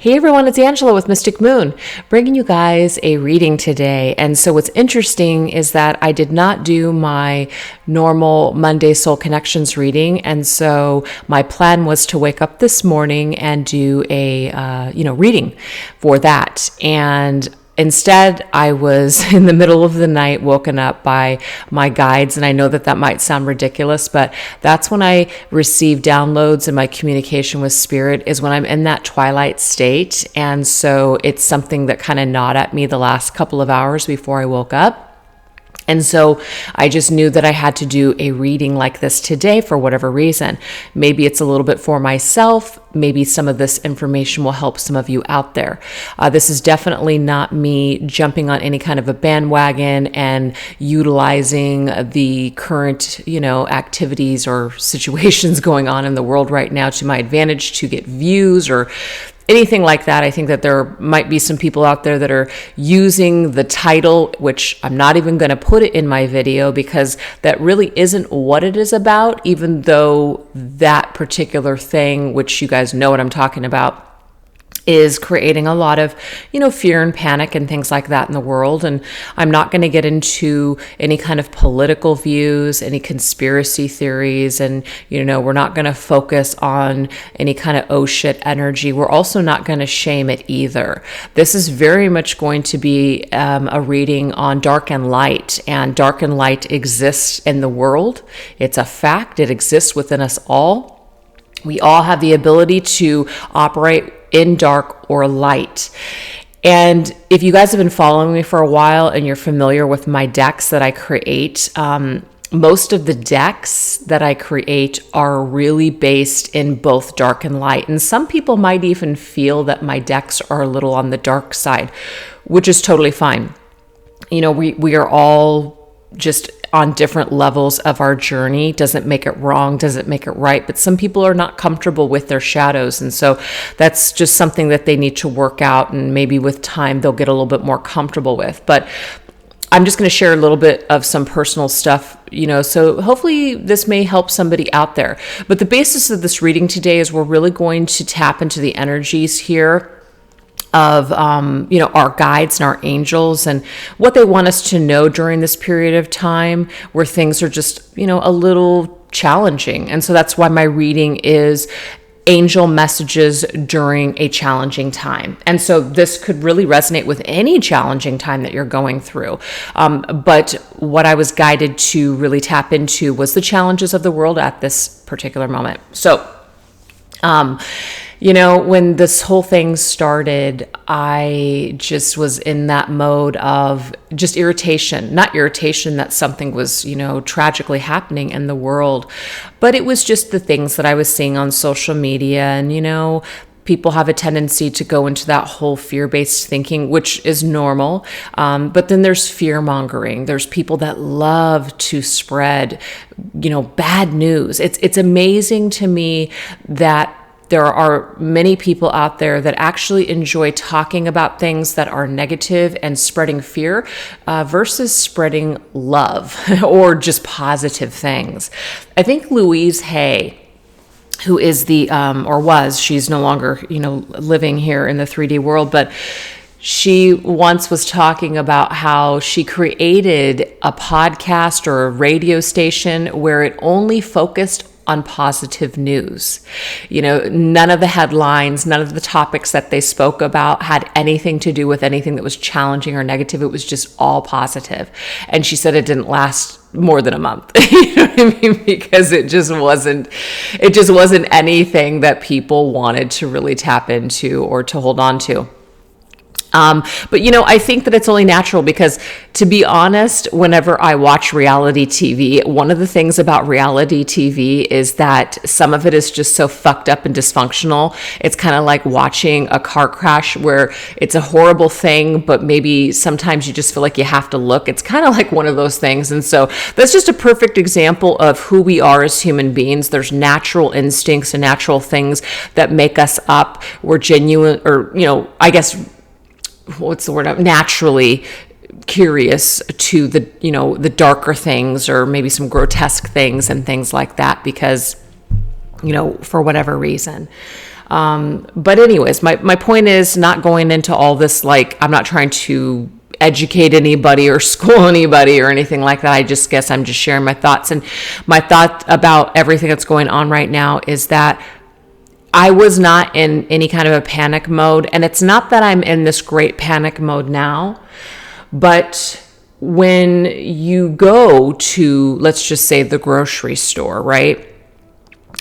Hey everyone, it's Angela with Mystic Moon, bringing you guys a reading today. And so what's interesting is that I did not do my normal Monday Soul Connections reading. And so my plan was to wake up this morning and do a, reading for that. And instead, I was in the middle of the night woken up by my guides, and I know that might sound ridiculous, but that's when I receive downloads and my communication with spirit is when I'm in that twilight state. And so it's something that kind of gnawed at me the last couple of hours before I woke up. And so I just knew that I had to do a reading like this today for whatever reason. Maybe it's a little bit for myself. Maybe some of this information will help some of you out there. This is definitely not me jumping on any kind of a bandwagon and utilizing the current, activities or situations going on in the world right now to my advantage to get views or anything like that. I think that there might be some people out there that are using the title, which I'm not even going to put it in my video because that really isn't what it is about, even though that particular thing, which you guys know what I'm talking about, is creating a lot of, fear and panic and things like that in the world. And I'm not going to get into any kind of political views, any conspiracy theories. And, we're not going to focus on any kind of oh shit energy. We're also not going to shame it either. This is very much going to be a reading on dark and light. And dark and light exists in the world. It's a fact. It exists within us all. We all have the ability to operate in dark or light. And if you guys have been following me for a while and you're familiar with my decks that I create, most of the decks that I create are really based in both dark and light. And some people might even feel that my decks are a little on the dark side, which is totally fine. We are all just on different levels of our journey. Doesn't make it wrong, doesn't make it right, but some people are not comfortable with their shadows. And so that's just something that they need to work out, and maybe with time they'll get a little bit more comfortable with. But I'm just going to share a little bit of some personal stuff, so hopefully this may help somebody out there. But the basis of this reading today is we're really going to tap into the energies here of, our guides and our angels and what they want us to know during this period of time where things are just, a little challenging. And so that's why my reading is angel messages during a challenging time. And so this could really resonate with any challenging time that you're going through. But what I was guided to really tap into was the challenges of the world at this particular moment. So, when this whole thing started, I just was in that mode of just irritation, not irritation that something was, tragically happening in the world, but it was just the things that I was seeing on social media. And, people have a tendency to go into that whole fear-based thinking, which is normal. But then there's fear mongering. There's people that love to spread, bad news. It's amazing to me that there are many people out there that actually enjoy talking about things that are negative and spreading fear versus spreading love or just positive things. I think Louise Hay, who is she's no longer, living here in the 3D world, but she once was talking about how she created a podcast or a radio station where it only focused on positive news. None of the headlines, none of the topics that they spoke about had anything to do with anything that was challenging or negative. It was just all positive. And she said it didn't last more than a month. You know what I mean? Because it just wasn't anything that people wanted to really tap into or to hold on to. But I think that it's only natural because, to be honest, whenever I watch reality TV, one of the things about reality TV is that some of it is just so fucked up and dysfunctional. It's kind of like watching a car crash where it's a horrible thing, but maybe sometimes you just feel like you have to look. It's kind of like one of those things. And so that's just a perfect example of who we are as human beings. There's natural instincts and natural things that make us up. We're genuine, or, I guess, what's the word? Naturally curious to the darker things, or maybe some grotesque things and things like that, because, for whatever reason. But anyways, my point is not going into all this, like, I'm not trying to educate anybody or school anybody or anything like that. I just guess I'm just sharing my thoughts. And my thought about everything that's going on right now is that I was not in any kind of a panic mode. And it's not that I'm in this great panic mode now, but when you go to, let's just say, the grocery store, right?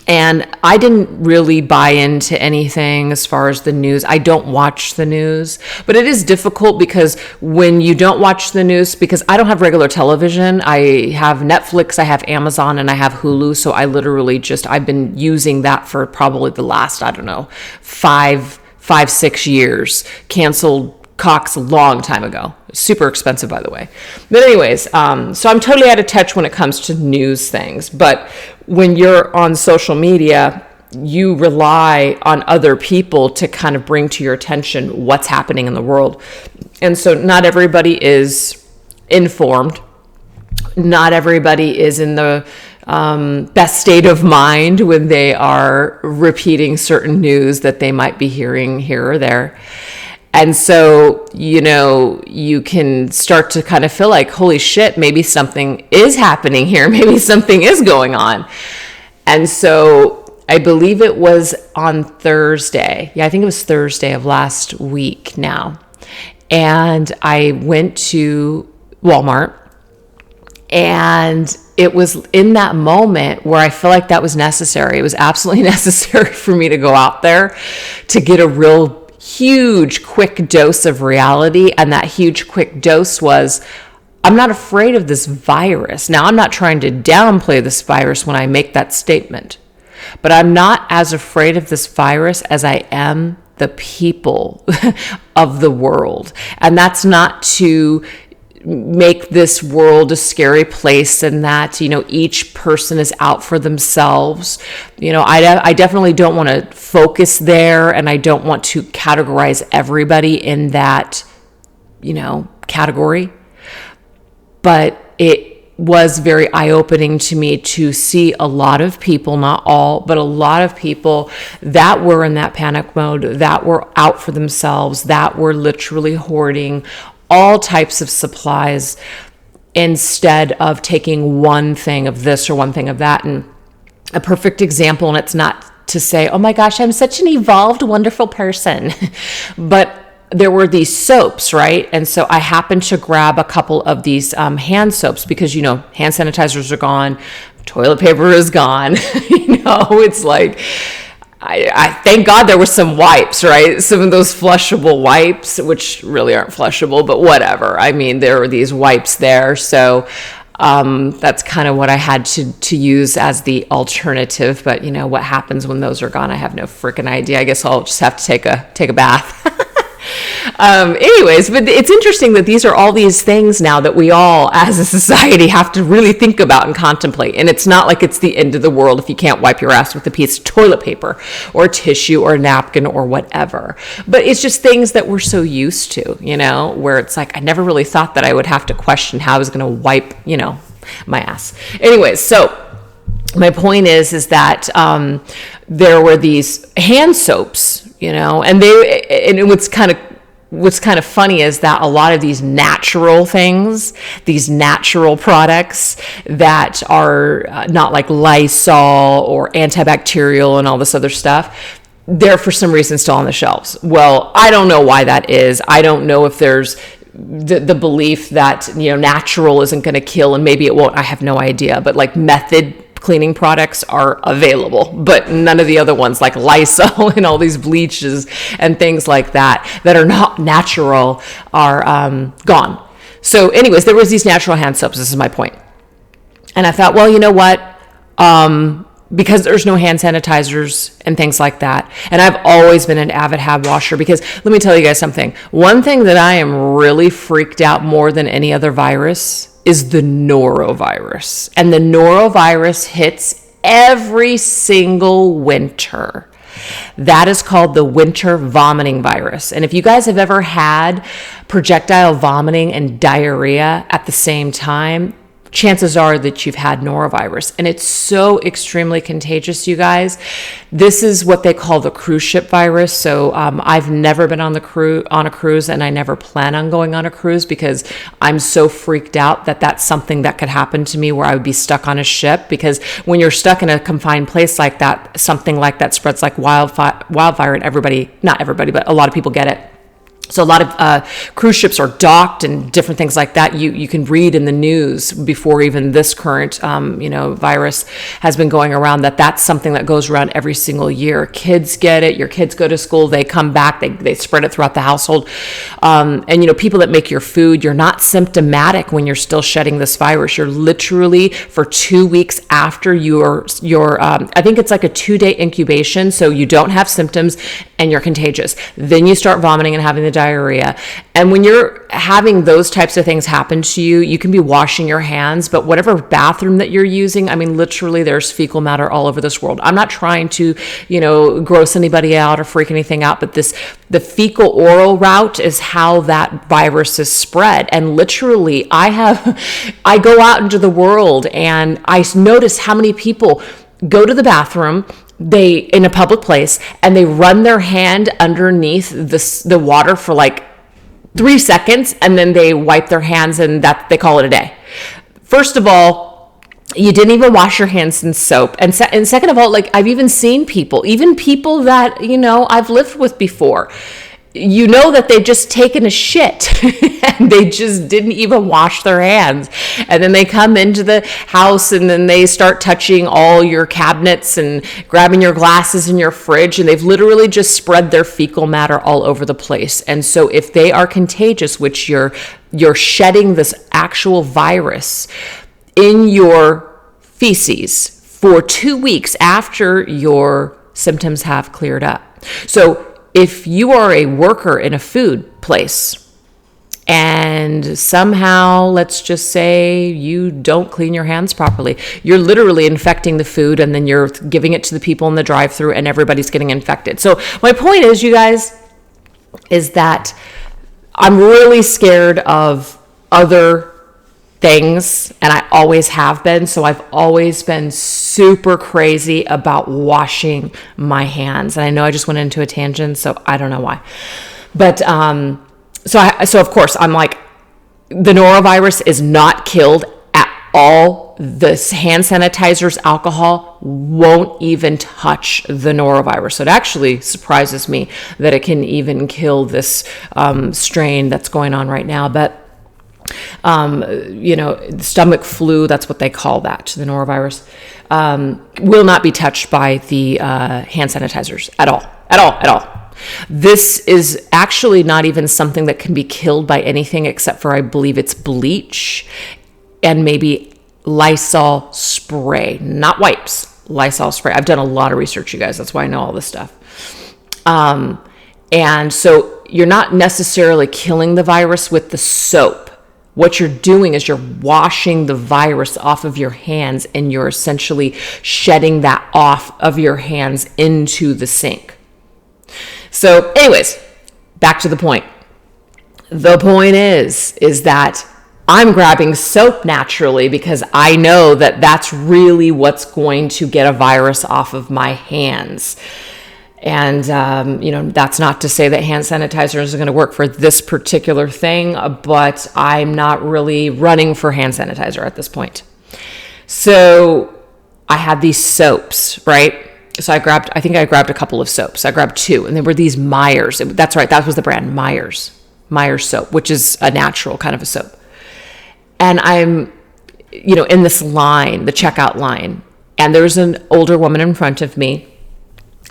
And I didn't really buy into anything as far as the news. I don't watch the news, but it is difficult because when you don't watch the news, because I don't have regular television, I have Netflix, I have Amazon, and I have Hulu. So I literally I've been using that for probably the last, I don't know, 6 years. Canceled Cox a long time ago. Super expensive, by the way. But anyways, so I'm totally out of touch when it comes to news things. But when you're on social media, you rely on other people to kind of bring to your attention what's happening in the world. And so not everybody is informed. Not everybody is in the best state of mind when they are repeating certain news that they might be hearing here or there. And so, you can start to kind of feel like, holy shit, maybe something is happening here. Maybe something is going on. And so I believe it was on Thursday. Yeah, I think it was Thursday of last week now. And I went to Walmart, and it was in that moment where I feel like that was necessary. It was absolutely necessary for me to go out there to get a real huge quick dose of reality. And that huge quick dose was, I'm not afraid of this virus. Now, I'm not trying to downplay this virus when I make that statement, but I'm not as afraid of this virus as I am the people of the world. And that's not to make this world a scary place and that, each person is out for themselves. I definitely don't want to focus there, and I don't want to categorize everybody in that, category. But it was very eye-opening to me to see a lot of people, not all, but a lot of people that were in that panic mode, that were out for themselves, that were literally hoarding all types of supplies instead of taking one thing of this or one thing of that. And a perfect example, and it's not to say, oh my gosh, I'm such an evolved, wonderful person, but there were these soaps, right? And so I happened to grab a couple of these hand soaps because, hand sanitizers are gone, toilet paper is gone. It's like, I thank God there were some wipes, right? Some of those flushable wipes, which really aren't flushable, but whatever. I mean, there were these wipes there. So that's kind of what I had to use as the alternative. But what happens when those are gone? I have no freaking idea. I guess I'll just have to take a bath. Anyways, but it's interesting that these are all these things now that we all as a society have to really think about and contemplate. And it's not like it's the end of the world if you can't wipe your ass with a piece of toilet paper or tissue or napkin or whatever. But it's just things that we're so used to, where it's like, I never really thought that I would have to question how I was going to wipe, my ass. Anyways, so my point is that there were these hand soaps, and what's kind of funny is that a lot of these natural things, these natural products that are not like Lysol or antibacterial and all this other stuff, they're for some reason still on the shelves. Well, I don't know why that is. I don't know if there's the belief that, natural isn't going to kill, and maybe it won't. I have no idea. But like method cleaning products are available, but none of the other ones like Lysol and all these bleaches and things like that are not natural are gone. So anyways, there was these natural hand soaps. This is my point. And I thought, well, you know what? Because there's no hand sanitizers and things like that. And I've always been an avid hand washer because let me tell you guys something. One thing that I am really freaked out more than any other virus is the norovirus. And the norovirus hits every single winter. That is called the winter vomiting virus. And if you guys have ever had projectile vomiting and diarrhea at the same time, chances are that you've had norovirus, and it's so extremely contagious, you guys. This is what they call the cruise ship virus. So I've never been on a cruise, and I never plan on going on a cruise because I'm so freaked out that that's something that could happen to me, where I would be stuck on a ship. Because when you're stuck in a confined place like that, something like that spreads like wildfire, and not everybody, but a lot of people get it. So a lot of cruise ships are docked and different things like that. You can read in the news before even this current, virus has been going around, that's something that goes around every single year. Kids get it. Your kids go to school. They come back. They spread it throughout the household. And people that make your food, you're not symptomatic when you're still shedding this virus. You're literally for 2 weeks after your I think it's like a 2-day incubation. So you don't have symptoms and you're contagious. Then you start vomiting and having the diarrhea. And when you're having those types of things happen to you, you can be washing your hands, but whatever bathroom that you're using, I mean, literally there's fecal matter all over this world. I'm not trying to, gross anybody out or freak anything out, but the fecal oral route is how that virus is spread. And literally I go out into the world and I notice how many people go to the bathroom in a public place, and they run their hand underneath the water for like 3 seconds, and then they wipe their hands, and that they call it a day. First of all, you didn't even wash your hands in soap. And second of all, like, I've even seen people that, I've lived with before, that they've just taken a shit and they just didn't even wash their hands. And then they come into the house and then they start touching all your cabinets and grabbing your glasses in your fridge. And they've literally just spread their fecal matter all over the place. And so if they are contagious, which you're shedding this actual virus in your feces for 2 weeks after your symptoms have cleared up. So if you are a worker in a food place and somehow, let's just say, you don't clean your hands properly, you're literally infecting the food, and then you're giving it to the people in the drive-thru, and everybody's getting infected. So my point is, you guys, is that I'm really scared of other things, and I always have been. So I've always been super crazy about washing my hands. And I know I just went into a tangent, so I don't know why. But so of course I'm like, the norovirus is not killed at all. This hand sanitizers, alcohol won't even touch the norovirus. So it actually surprises me that it can even kill this strain that's going on right now. But stomach flu, that's what they call that, the norovirus, will not be touched by the hand sanitizers at all. This is actually not even something that can be killed by anything except for, I believe it's bleach and maybe Lysol spray, not wipes, Lysol spray. I've done a lot of research, you guys. That's why I know all this stuff. And so you're not necessarily killing the virus with the soap. What you're doing is you're washing the virus off of your hands, and you're essentially shedding that off of your hands into the sink. So anyways, back to the point. The point is that I'm grabbing soap naturally because I know that that's really what's going to get a virus off of my hands. And, that's not to say that hand sanitizer is going to work for this particular thing, but I'm not really running for hand sanitizer at this point. So I had these soaps, right? So I grabbed a couple of soaps. I grabbed 2, and they were these Myers. That's right. That was the brand, Myers soap, which is a natural kind of a soap. And I'm, in this line, the checkout line, and there's an older woman in front of me.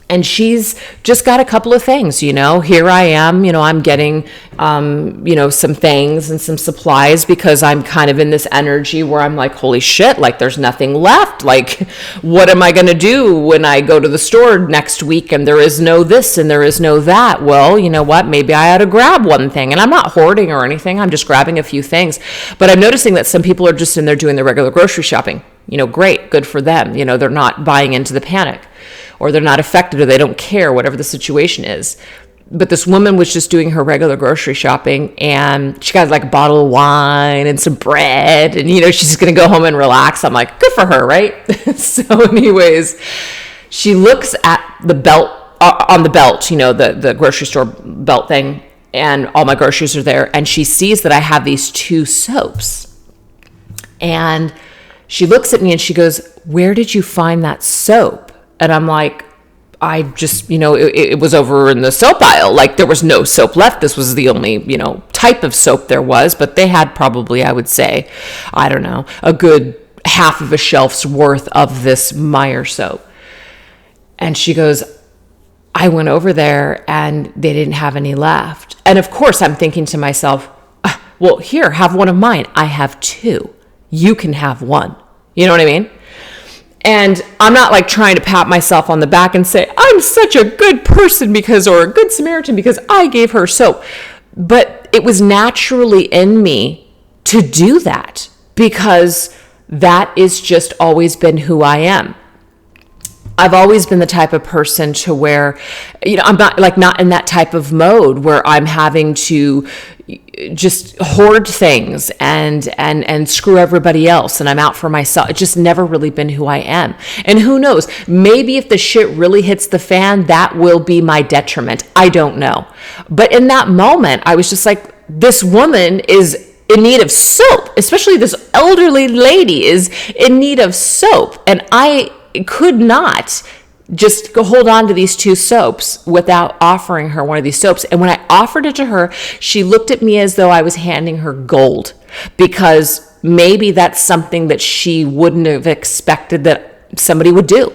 And she's just got a couple of things, here I am, I'm getting, some things and some supplies because I'm kind of in this energy where I'm like, holy shit, like there's nothing left. Like, what am I going to do when I go to the store next week and there is no this and there is no that? Well, you know what? Maybe I ought to grab one thing. And I'm not hoarding or anything. I'm just grabbing a few things. But I'm noticing that some people are just in there doing their regular grocery shopping. Great, good for them. They're not buying into the panic, or they're not affected, or they don't care, whatever the situation is. But this woman was just doing her regular grocery shopping, and she got like a bottle of wine and some bread, and she's just gonna go home and relax. I'm like, good for her, right? So anyways, she looks at the belt, on the belt, the grocery store belt thing, and all my groceries are there, and she sees that I have these 2 soaps, and she looks at me and she goes, where did you find that soap? And I'm like, I just, it was over in the soap aisle. Like, there was no soap left. This was the only, type of soap there was, but they had probably, I would say, I don't know, a good half of a shelf's worth of this Meyer soap. And she goes, I went over there and they didn't have any left. And of course I'm thinking to myself, well, here, have one of mine. I have 2. You can have 1. You know what I mean? And I'm not like trying to pat myself on the back and say, I'm such a good person or a good Samaritan because I gave her soap. But it was naturally in me to do that because that is just always been who I am. I've always been the type of person to where, I'm not in that type of mode where I'm having to just hoard things and screw everybody else and I'm out for myself. It's just never really been who I am. And who knows, maybe if the shit really hits the fan, that will be my detriment. I don't know. But in that moment, I was just like, this woman is in need of soap, especially this elderly lady is in need of soap. And I could not just go hold on to these 2 soaps without offering her one of these soaps. And when I offered it to her, she looked at me as though I was handing her gold, because maybe that's something that she wouldn't have expected that somebody would do.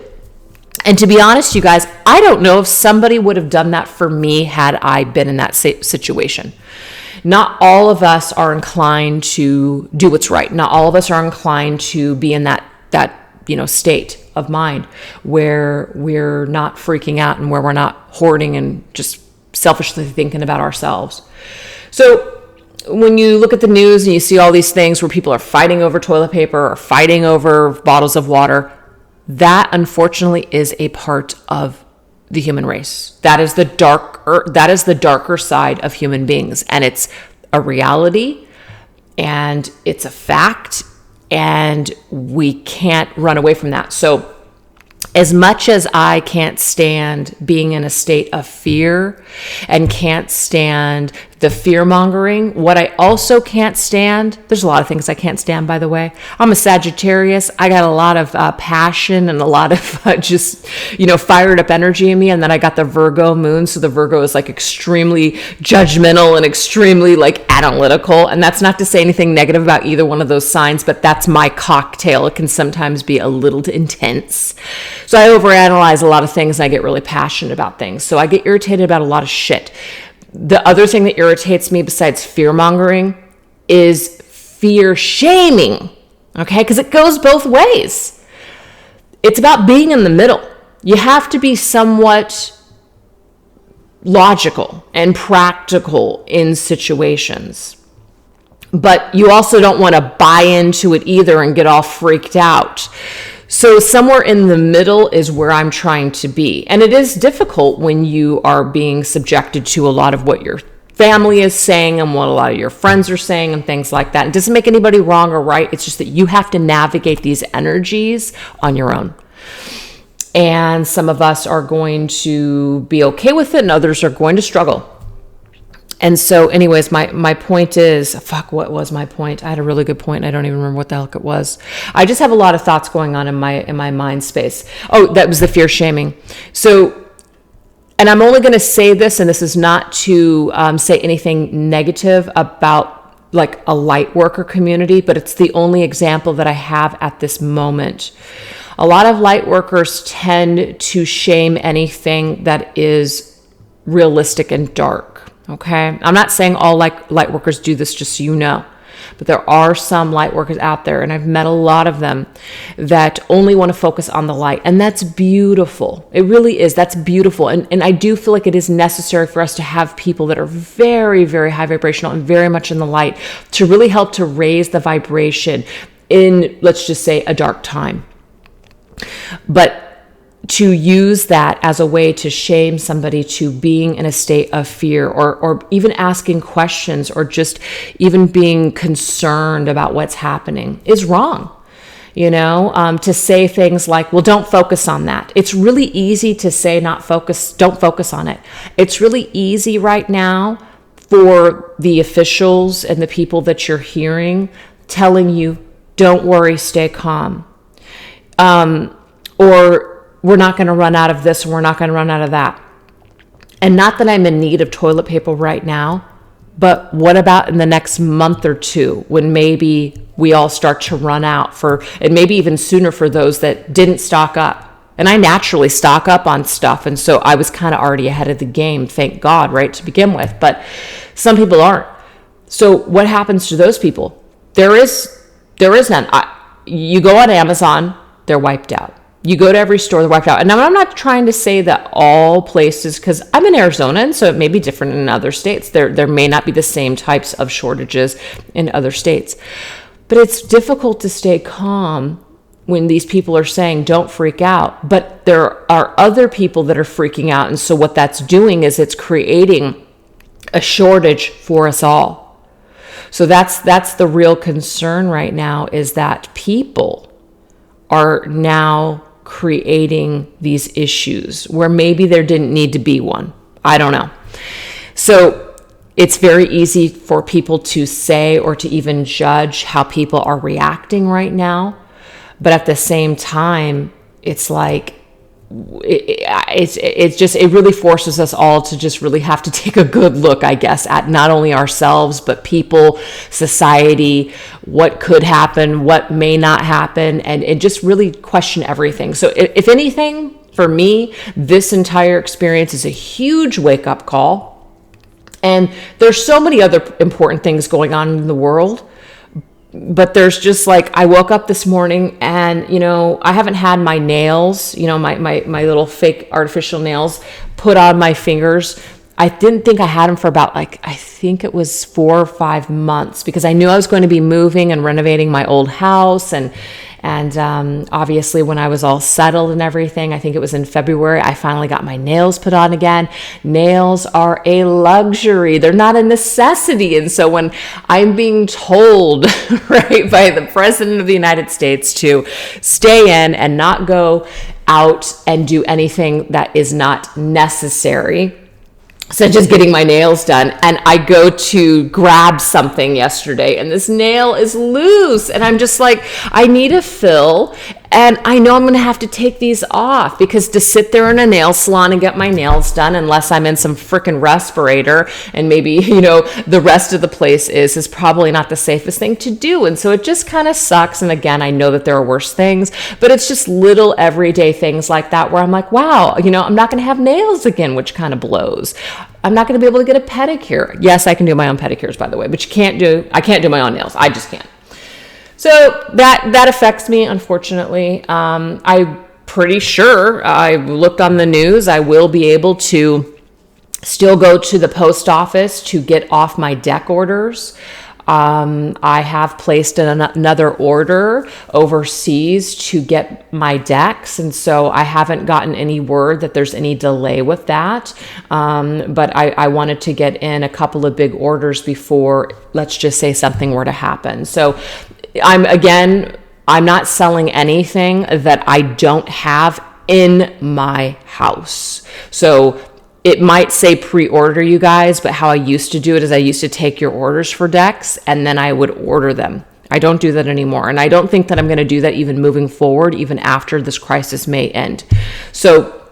And to be honest, you guys, I don't know if somebody would have done that for me had I been in that situation. Not all of us are inclined to do what's right. Not all of us are inclined to be in that state of mind where we're not freaking out and where we're not hoarding and just selfishly thinking about ourselves. So when you look at the news and you see all these things where people are fighting over toilet paper or fighting over bottles of water, that unfortunately is a part of the human race. That is the darker side of human beings, and it's a reality and it's a fact. And we can't run away from that. So as much as I can't stand being in a state of fear and can't stand the fear mongering, what I also can't stand, there's a lot of things I can't stand, by the way. I'm a Sagittarius. I got a lot of passion and a lot of just, fired up energy in me. And then I got the Virgo moon. So the Virgo is like extremely judgmental and extremely like analytical. And that's not to say anything negative about either one of those signs, but that's my cocktail. It can sometimes be a little intense. So I overanalyze a lot of things and I get really passionate about things. So I get irritated about a lot of shit. The other thing that irritates me besides fear mongering is fear shaming. Okay? Because it goes both ways. It's about being in the middle. You have to be somewhat logical and practical in situations. But you also don't want to buy into it either and get all freaked out. So somewhere in the middle is where I'm trying to be. And it is difficult when you are being subjected to a lot of what your family is saying and what a lot of your friends are saying and things like that. It doesn't make anybody wrong or right. It's just that you have to navigate these energies on your own. And some of us are going to be okay with it and others are going to struggle. And so anyways, my point is, what was my point? I had a really good point. I don't even remember what the heck it was. I just have a lot of thoughts going on in my mind space. Oh, that was the fear shaming. So, and I'm only going to say this, and this is not to say anything negative about like a light worker community, but it's the only example that I have at this moment. A lot of light workers tend to shame anything that is realistic and dark. Okay. I'm not saying all light workers do this, just so you know, but there are some light workers out there, and I've met a lot of them that only want to focus on the light. And that's beautiful. It really is. That's beautiful. And I do feel like it is necessary for us to have people that are very, very high vibrational and very much in the light to really help to raise the vibration in, let's just say, a dark time. But to use that as a way to shame somebody to being in a state of fear, or even asking questions, or just even being concerned about what's happening is wrong. To say things like, well, don't focus on that. It's really easy to say don't focus on it. It's really easy right now for the officials and the people that you're hearing telling you, don't worry, stay calm. Or we're not going to run out of this, and we're not going to run out of that. And not that I'm in need of toilet paper right now, but what about in the next month or two, when maybe we all start to run out and maybe even sooner for those that didn't stock up. And I naturally stock up on stuff, and so I was kind of already ahead of the game, thank God, right, to begin with. But some people aren't. So what happens to those people? There is none. You go on Amazon, they're wiped out. You go to every store, they're wiped out. And now I'm not trying to say that all places, because I'm in Arizona, and so it may be different in other states. There may not be the same types of shortages in other states. But it's difficult to stay calm when these people are saying, don't freak out. But there are other people that are freaking out. And so what that's doing is it's creating a shortage for us all. So that's the real concern right now, is that people are now creating these issues where maybe there didn't need to be one. I don't know. So it's very easy for people to say or to even judge how people are reacting right now. But at the same time, it's like, it really forces us all to just really have to take a good look, I guess, at not only ourselves, but people, society, what could happen, what may not happen, and just really question everything. So if anything, for me, this entire experience is a huge wake-up call. And there's so many other important things going on in the world. But there's just like, I woke up this morning and, I haven't had my nails, my little fake artificial nails put on my fingers. I didn't think I had them for about I think it was 4 or 5 months, because I knew I was going to be moving and renovating my old house. And obviously when I was all settled and everything, I think it was in February, I finally got my nails put on again. Nails are a luxury. They're not a necessity. And so when I'm being told, right, by the President of the United States to stay in and not go out and do anything that is not necessary, such as getting my nails done, and I go to grab something yesterday and this nail is loose, and I'm just like, I need a fill, and I know I'm going to have to take these off, because to sit there in a nail salon and get my nails done, unless I'm in some freaking respirator and maybe, the rest of the place is probably not the safest thing to do. And so it just kind of sucks. And again, I know that there are worse things, but it's just little everyday things like that where I'm like, wow, I'm not going to have nails again, which kind of blows. I'm not going to be able to get a pedicure. Yes, I can do my own pedicures, by the way, but I can't do my own nails. I just can't. So that affects me, unfortunately. I'm pretty sure, I looked on the news, I will be able to still go to the post office to get off my deck orders. I have placed another order overseas to get my decks, and so I haven't gotten any word that there's any delay with that. But I wanted to get in a couple of big orders before, let's just say, something were to happen. So I'm not selling anything that I don't have in my house. So it might say pre-order, you guys, but how I used to do it is I used to take your orders for decks and then I would order them. I don't do that anymore. And I don't think that I'm going to do that even moving forward, even after this crisis may end. So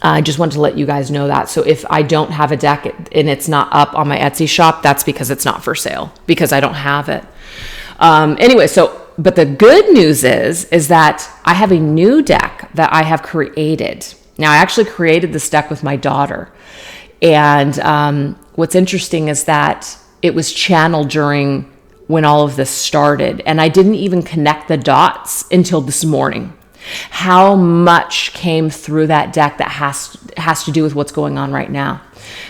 I just wanted to let you guys know that. So if I don't have a deck and it's not up on my Etsy shop, that's because it's not for sale, because I don't have it. But the good news is that I have a new deck that I have created. Now, I actually created this deck with my daughter. And what's interesting is that it was channeled during when all of this started. And I didn't even connect the dots until this morning. How much came through that deck that has to do with what's going on right now.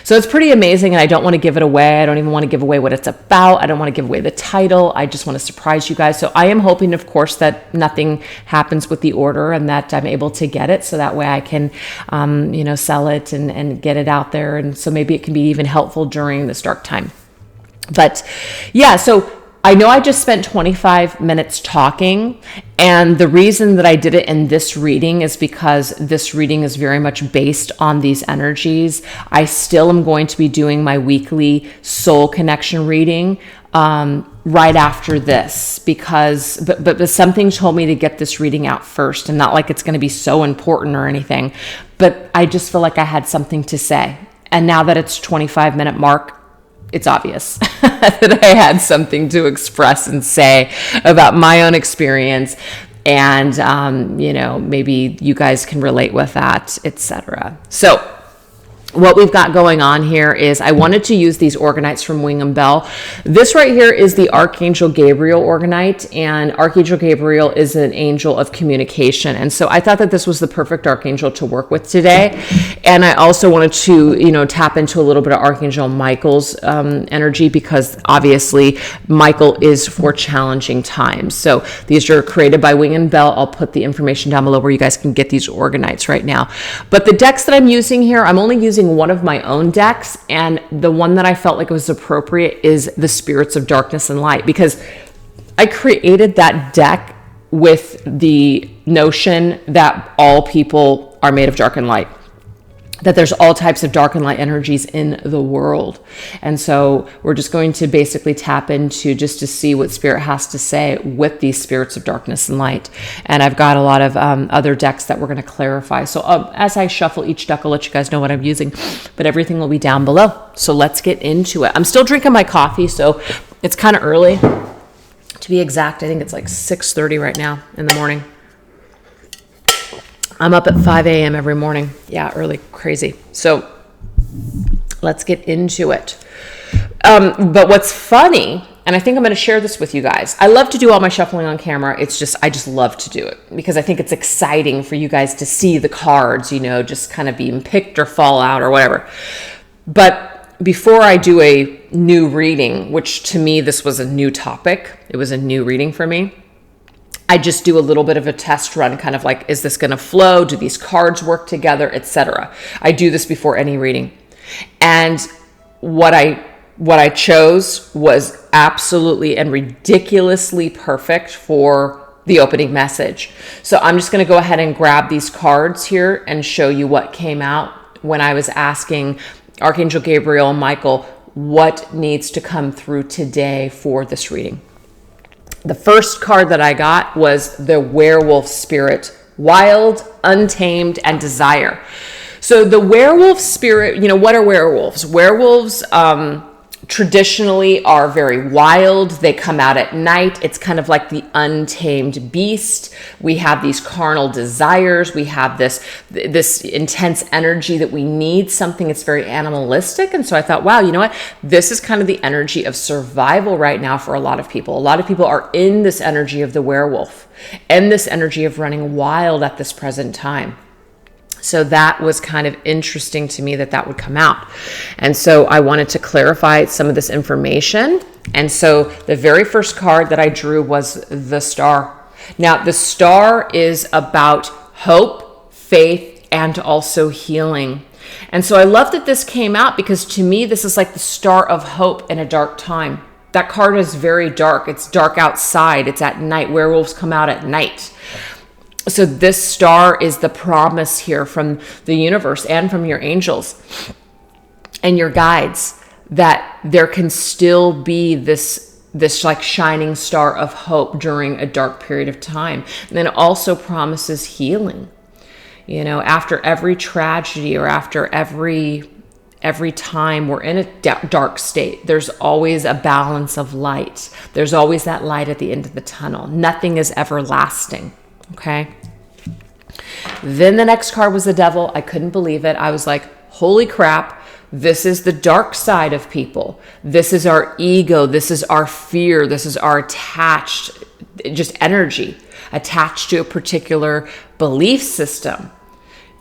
So it's pretty amazing, and I don't want to give it away. I don't even want to give away what it's about. I don't want to give away the title. I just want to surprise you guys. So I am hoping, of course, that nothing happens with the order and that I'm able to get it, so that way I can, sell it and get it out there. And so maybe it can be even helpful during this dark time. But yeah, so I know I just spent 25 minutes talking, and the reason that I did it in this reading is because this reading is very much based on these energies. I still am going to be doing my weekly soul connection reading right after this, because but something told me to get this reading out first, and not like it's going to be so important or anything, but I just feel like I had something to say. And now that it's 25-minute mark, it's obvious that I had something to express and say about my own experience, and maybe you guys can relate with that, etc. So what we've got going on here is I wanted to use these orgonites from Wing and Bell. This right here is the Archangel Gabriel orgonite, and Archangel Gabriel is an angel of communication. And so I thought that this was the perfect archangel to work with today. And I also wanted to, tap into a little bit of Archangel Michael's energy, because obviously Michael is for challenging times. So these are created by Wing and Bell. I'll put the information down below where you guys can get these orgonites right now. But the decks that I'm using here, I'm only using one of my own decks, and the one that I felt like was appropriate is the Spirits of Darkness and Light, because I created that deck with the notion that all people are made of dark and light, that there's all types of dark and light energies in the world. And so we're just going to basically tap into just to see what Spirit has to say with these Spirits of Darkness and Light. And I've got a lot of other decks that we're going to clarify. So as I shuffle each deck, I'll let you guys know what I'm using, but everything will be down below. So let's get into it. I'm still drinking my coffee, so it's kind of early. To be exact, I think it's like 6:30 right now in the morning. I'm up at 5 a.m. every morning. Yeah, early, crazy. So let's get into it. But what's funny, and I think I'm going to share this with you guys. I love to do all my shuffling on camera. I just love to do it because I think it's exciting for you guys to see the cards, just kind of being picked or fall out or whatever. But before I do a new reading, which to me, this was a new topic. It was a new reading for me. I just do a little bit of a test run, kind of like, is this going to flow? Do these cards work together, etc. I do this before any reading. And what I chose was absolutely and ridiculously perfect for the opening message. So I'm just going to go ahead and grab these cards here and show you what came out when I was asking Archangel Gabriel and Michael what needs to come through today for this reading. The first card that I got was the Werewolf Spirit, Wild, Untamed, and Desire. So the Werewolf Spirit, what are werewolves? Werewolves traditionally are very wild. They come out at night. It's kind of like the untamed beast. We have these carnal desires. We have this intense energy that we need, something that's very animalistic. And so I thought, wow, you know what? This is kind of the energy of survival right now for a lot of people. A lot of people are in this energy of the werewolf and this energy of running wild at this present time. So that was kind of interesting to me that would come out. And so I wanted to clarify some of this information. And so the very first card that I drew was the Star. Now, the Star is about hope, faith, and also healing. And so I love that this came out because to me, this is like the star of hope in a dark time. That card is very dark. It's dark outside. It's at night. Werewolves come out at night. So this star is the promise here from the universe and from your angels and your guides that there can still be this like shining star of hope during a dark period of time. And then it also promises healing. After every tragedy or after every time we're in a dark state, there's always a balance of light. There's always that light at the end of the tunnel. Nothing is everlasting. Okay. Then the next card was the Devil. I couldn't believe it. I was like, holy crap. This is the dark side of people. This is our ego. This is our fear. This is our attached just energy attached to a particular belief system.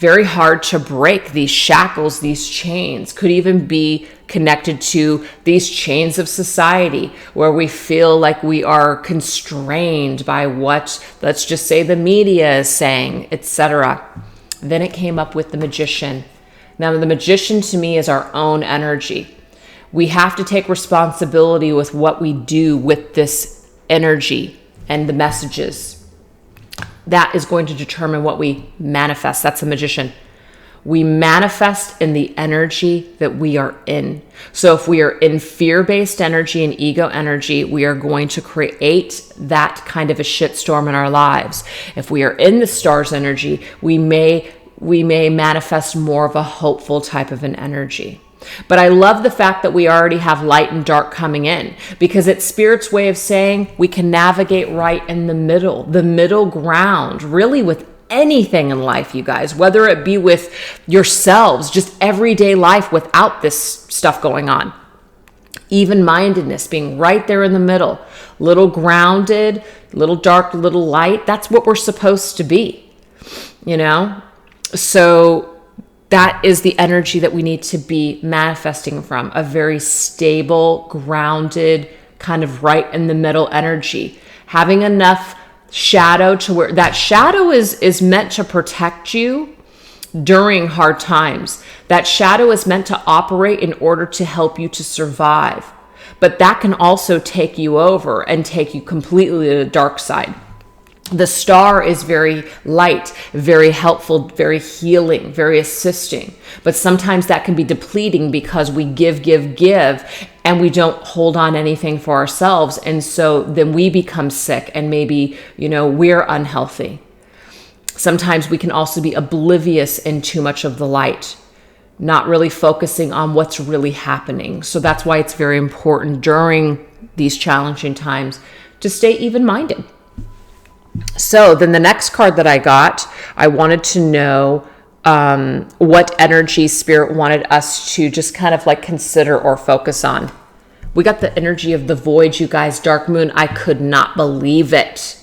Very hard to break these shackles, these chains. Could even be connected to these chains of society where we feel like we are constrained by what, let's just say, the media is saying, etc. Then it came up with the magician. Now, the magician to me is our own energy. We have to take responsibility with what we do with this energy and the messages. That is going to determine what we manifest. That's the magician. We manifest in the energy that we are in. So if we are in fear-based energy and ego energy, we are going to create that kind of a shitstorm in our lives. If we are in the stars energy, we may manifest more of a hopeful type of an energy. But I love the fact that we already have light and dark coming in, because it's Spirit's way of saying we can navigate right in the middle ground, really with anything in life, you guys, whether it be with yourselves, just everyday life without this stuff going on. Even-mindedness, being right there in the middle, little grounded, little dark, little light. That's what we're supposed to be, you know? So that is the energy that we need to be manifesting from, a very stable, grounded, kind of right in the middle energy. Having enough shadow to where that shadow is meant to protect you during hard times. That shadow is meant to operate in order to help you to survive. But that can also take you over and take you completely to the dark side. The star is very light, very helpful, very healing, very assisting. But sometimes that can be depleting because we give, and we don't hold on anything for ourselves. And so then we become sick and maybe, we're unhealthy. Sometimes we can also be oblivious in too much of the light, not really focusing on what's really happening. So that's why it's very important during these challenging times to stay even-minded. So then the next card that I got, I wanted to know what energy Spirit wanted us to just kind of like consider or focus on. We got the energy of the void, you guys, dark moon. I could not believe it.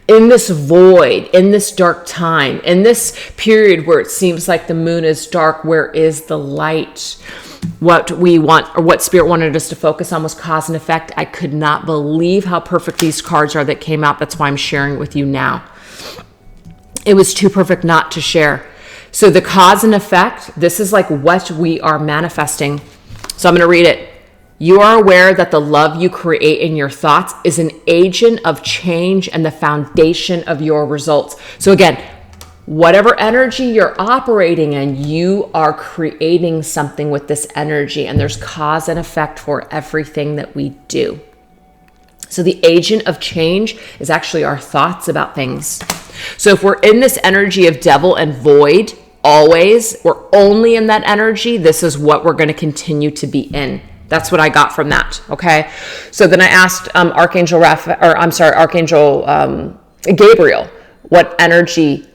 In this void, in this dark time, in this period where it seems like the moon is dark, where is the light? What we want, or what Spirit wanted us to focus on, was cause and effect. I could not believe how perfect these cards are that came out. That's why I'm sharing it with you now. It was too perfect not to share. So the cause and effect, this is like what we are manifesting. So I'm going to read it. You are aware that the love you create in your thoughts is an agent of change and the foundation of your results. So again, whatever energy you're operating in, you are creating something with this energy, and there's cause and effect for everything that we do. So the agent of change is actually our thoughts about things. So if we're in this energy of devil and void, always, we're only in that energy, this is what we're going to continue to be in. That's what I got from that. Okay. So then I asked Archangel Gabriel what energy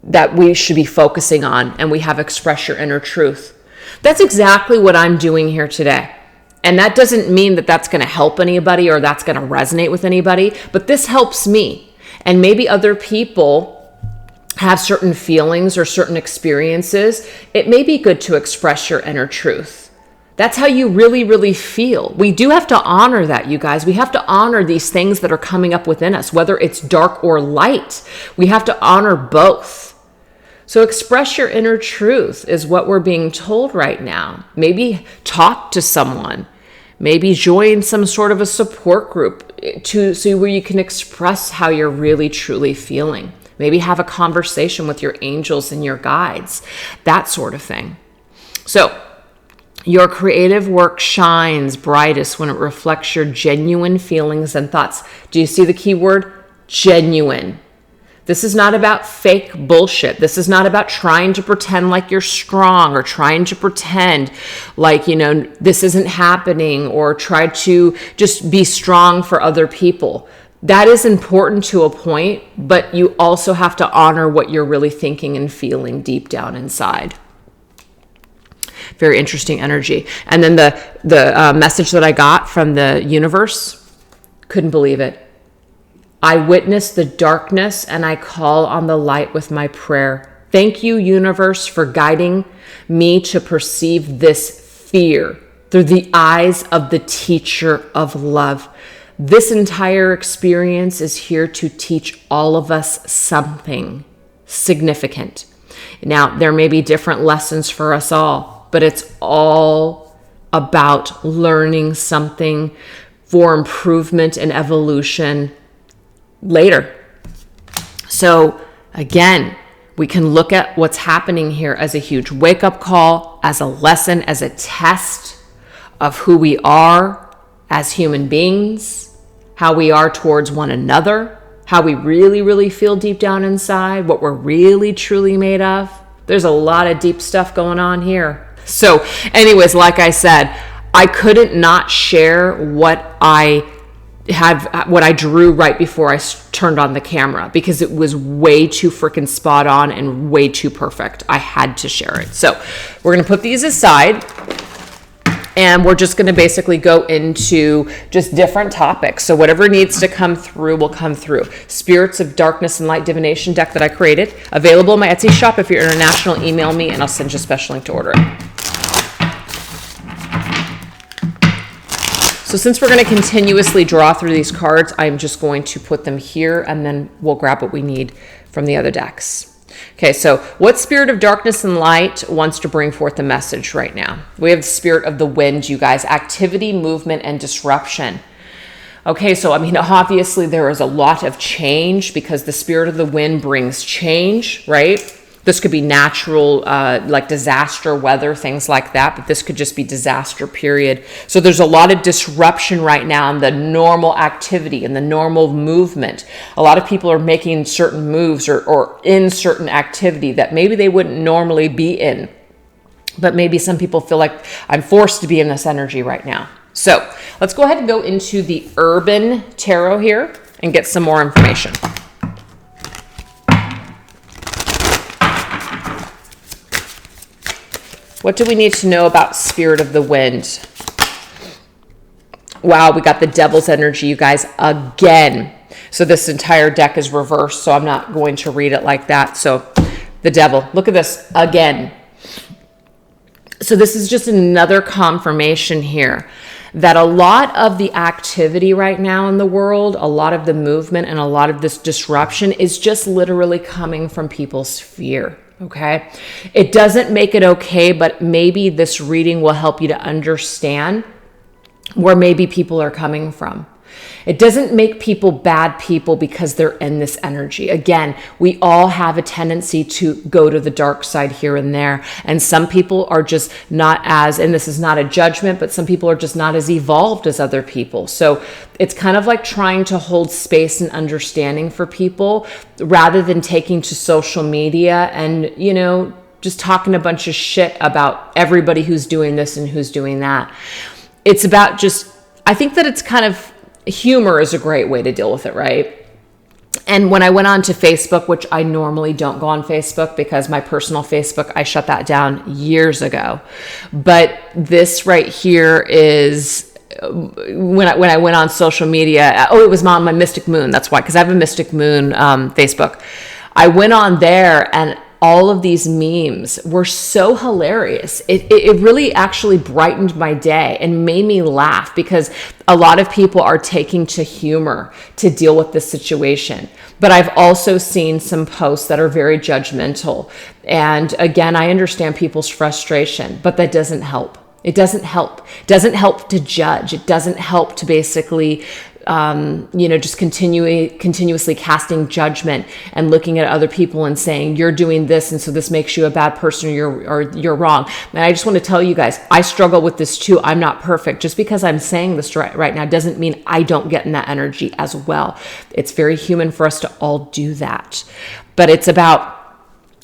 that we should be focusing on, and we have express your inner truth. That's exactly what I'm doing here today. And that doesn't mean that that's going to help anybody or that's going to resonate with anybody, but this helps me. And maybe other people have certain feelings or certain experiences. It may be good to express your inner truth. That's how you really, really feel. We do have to honor that, you guys. We have to honor these things that are coming up within us, whether it's dark or light. We have to honor both. So express your inner truth is what we're being told right now. Maybe talk to someone. Maybe join some sort of a support group so where you can express how you're really, truly feeling. Maybe have a conversation with your angels and your guides, that sort of thing. So your creative work shines brightest when it reflects your genuine feelings and thoughts. Do you see the key word? Genuine. This is not about fake bullshit. This is not about trying to pretend like you're strong or trying to pretend like, this isn't happening, or try to just be strong for other people. That is important to a point, but you also have to honor what you're really thinking and feeling deep down inside. Very interesting energy. And then the message that I got from the universe, couldn't believe it. I witness the darkness and I call on the light with my prayer. Thank you, universe, for guiding me to perceive this fear through the eyes of the teacher of love. This entire experience is here to teach all of us something significant. Now, there may be different lessons for us all, but it's all about learning something for improvement and evolution later. So again, we can look at what's happening here as a huge wake-up call, as a lesson, as a test of who we are as human beings, how we are towards one another, how we really, really feel deep down inside, what we're really, truly made of. There's a lot of deep stuff going on here. So anyways, like I said, I couldn't not share what I drew right before I turned on the camera because it was way too freaking spot on and way too perfect. I had to share it. So we're going to put these aside and we're just going to basically go into just different topics. So whatever needs to come through will come through. Spirits of Darkness and Light Divination deck that I created. Available in my Etsy shop. If you're international, email me and I'll send you a special link to order it. So since we're going to continuously draw through these cards, I'm just going to put them here and then we'll grab what we need from the other decks. Okay, so what spirit of darkness and light wants to bring forth the message right now? We have the spirit of the wind, you guys. Activity, movement, and disruption. Okay, so I mean, obviously there is a lot of change because the spirit of the wind brings change, right? This could be natural, like disaster, weather, things like that, but this could just be disaster, period. So there's a lot of disruption right now in the normal activity and the normal movement. A lot of people are making certain moves or in certain activity that maybe they wouldn't normally be in. But maybe some people feel like I'm forced to be in this energy right now. So let's go ahead and go into the Urban Tarot here and get some more information. What do we need to know about Spirit of the Wind? Wow, we got the Devil's energy, you guys, again. So this entire deck is reversed, so I'm not going to read it like that. So the Devil, look at this again. So this is just another confirmation here that a lot of the activity right now in the world, a lot of the movement and a lot of this disruption is just literally coming from people's fear. Okay, it doesn't make it okay, but maybe this reading will help you to understand where maybe people are coming from. It doesn't make people bad people because they're in this energy. Again, we all have a tendency to go to the dark side here and there. And some people are just not as, and this is not a judgment, but some people are just not as evolved as other people. So it's kind of like trying to hold space and understanding for people rather than taking to social media and, you know, just talking a bunch of shit about everybody who's doing this and who's doing that. It's about just, I think that it's kind of, humor is a great way to deal with it, right? And when I went on to Facebook, which I normally don't go on Facebook because my personal Facebook, I shut that down years ago. But this right here is when I went on social media. Oh, it was on my Mystic Moon. That's why, because I have a Mystic Moon Facebook. I went on there and all of these memes were so hilarious. It really actually brightened my day and made me laugh because a lot of people are taking to humor to deal with this situation. But I've also seen some posts that are very judgmental. And again, I understand people's frustration, but that doesn't help. It doesn't help. It doesn't help to judge. It doesn't help to basically just continuously casting judgment and looking at other people and saying, you're doing this, and so this makes you a bad person, or you're wrong. And I just want to tell you guys, I struggle with this too. I'm not perfect. Just because I'm saying this right now doesn't mean I don't get in that energy as well. It's very human for us to all do that. But it's about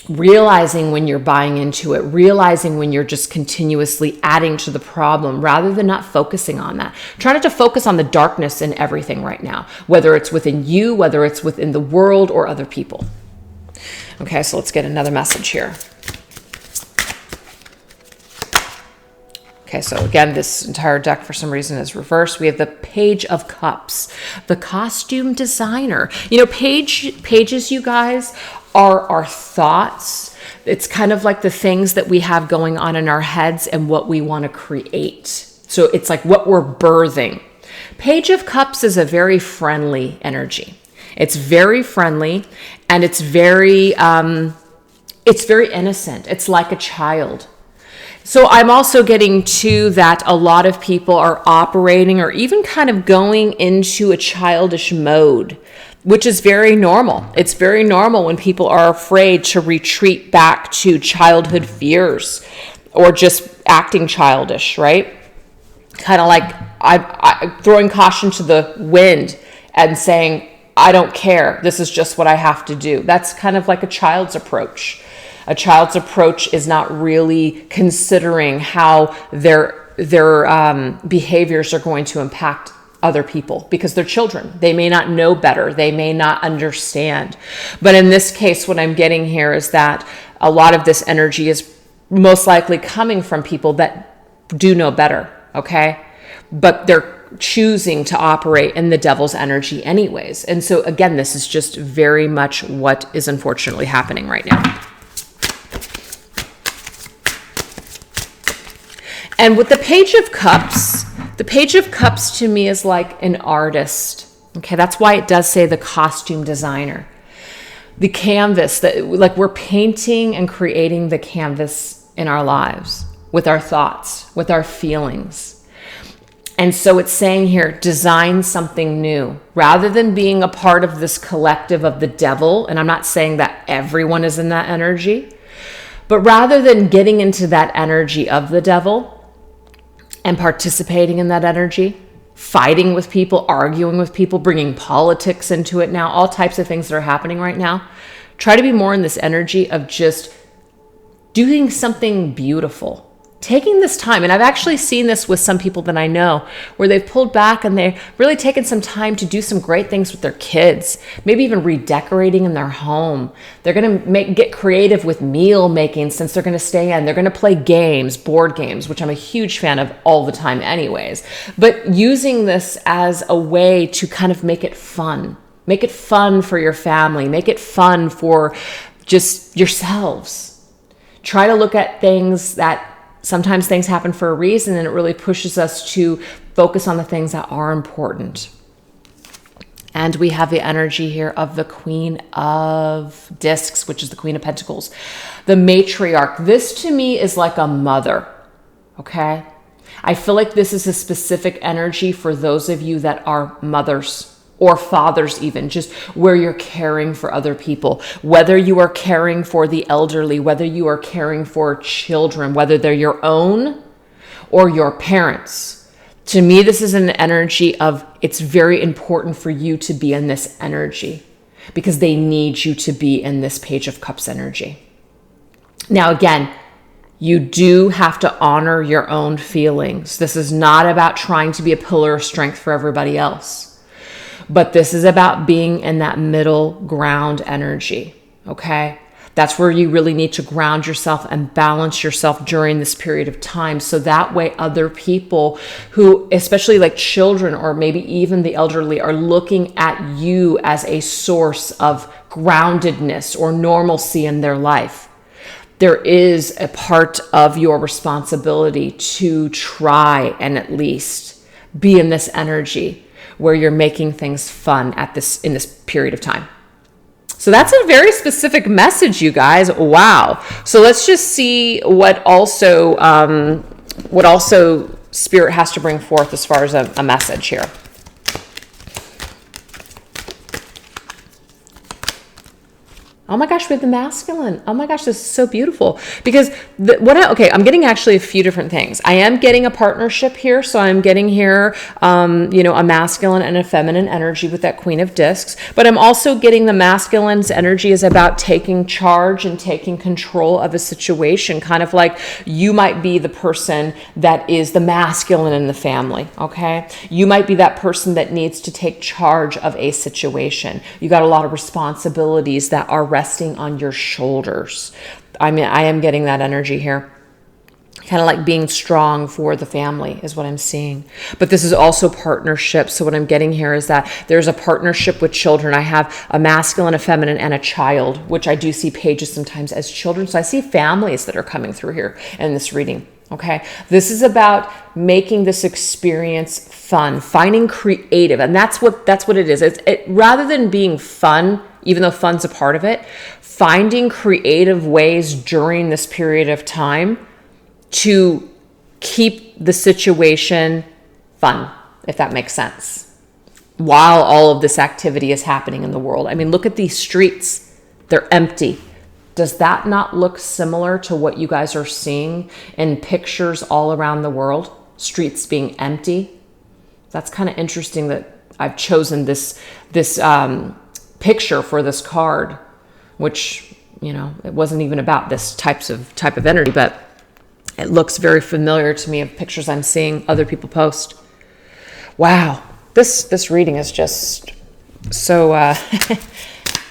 realizing when you're buying into it, realizing when you're just continuously adding to the problem rather than not focusing on that. Try not to focus on the darkness in everything right now, whether it's within you, whether it's within the world or other people. Okay, so let's get another message here. Okay, so again, this entire deck for some reason is reversed. We have the Page of Cups, the costume designer. You know, pages, you guys, are our thoughts. It's kind of like the things that we have going on in our heads and what we want to create. So it's like what we're birthing. Page of Cups is a very friendly energy. It's very friendly, and it's very innocent. It's like a child. So I'm also getting to that a lot of people are operating or even kind of going into a childish mode, which is very normal. It's very normal when people are afraid to retreat back to childhood fears or just acting childish, right? Kind of like I throwing caution to the wind and saying, I don't care. This is just what I have to do. That's kind of like a child's approach. A child's approach is not really considering how their behaviors are going to impact other people because they're children. They may not know better. They may not understand. But in this case, what I'm getting here is that a lot of this energy is most likely coming from people that do know better, okay? But they're choosing to operate in the devil's energy anyways. And so again, this is just very much what is unfortunately happening right now. And with the Page of Cups to me is like an artist. Okay, that's why it does say the costume designer. The canvas, that like we're painting and creating the canvas in our lives with our thoughts, with our feelings. And so it's saying here, design something new. Rather than being a part of this collective of the devil, and I'm not saying that everyone is in that energy, but rather than getting into that energy of the devil, and participating in that energy, fighting with people, arguing with people, bringing politics into it now, all types of things that are happening right now. Try to be more in this energy of just doing something beautiful. Taking this time, and I've actually seen this with some people that I know, where they've pulled back and they've really taken some time to do some great things with their kids, maybe even redecorating in their home. They're going to get creative with meal making since they're going to stay in. They're going to play games, board games, which I'm a huge fan of all the time anyways. But using this as a way to kind of make it fun. Make it fun for your family. Make it fun for just yourselves. Try to look at things that sometimes things happen for a reason, and it really pushes us to focus on the things that are important. And we have the energy here of the Queen of Discs, which is the Queen of Pentacles. The matriarch. This to me is like a mother, okay? I feel like this is a specific energy for those of you that are mothers or fathers even, just where you're caring for other people, whether you are caring for the elderly, whether you are caring for children, whether they're your own or your parents. To me, this is an energy of it's very important for you to be in this energy because they need you to be in this Page of Cups energy. Now, again, you do have to honor your own feelings. This is not about trying to be a pillar of strength for everybody else. But this is about being in that middle ground energy, okay? That's where you really need to ground yourself and balance yourself during this period of time. So that way other people who, especially like children or maybe even the elderly, are looking at you as a source of groundedness or normalcy in their life. There is a part of your responsibility to try and at least be in this energy where you're making things fun in this period of time. So that's a very specific message, you guys. Wow. So let's just see what also Spirit has to bring forth as far as a message here. Oh my gosh, we have the masculine. Oh my gosh, this is so beautiful. Because I'm getting actually a few different things. I am getting a partnership here. So I'm getting here, a masculine and a feminine energy with that Queen of Discs. But I'm also getting the masculine's energy is about taking charge and taking control of a situation. Kind of like you might be the person that is the masculine in the family, okay? You might be that person that needs to take charge of a situation. You got a lot of responsibilities that are resting on your shoulders. I am getting that energy here. kind of like being strong for the family is what I'm seeing. But this is also partnership. So what I'm getting here is that there's a partnership with children. I have a masculine, a feminine, and a child, which I do see pages sometimes as children. So I see families that are coming through here in this reading. Okay. This is about making this experience fun, finding creative. And that's what it is. Rather than being fun, even though fun's a part of it, finding creative ways during this period of time to keep the situation fun, if that makes sense, while all of this activity is happening in the world. I mean, look at these streets. They're empty. Does that not look similar to what you guys are seeing in pictures all around the world? Streets being empty. That's kind of interesting that I've chosen this picture for this card, which, it wasn't even about this type of energy, but it looks very familiar to me of pictures I'm seeing other people post. Wow, this reading is just so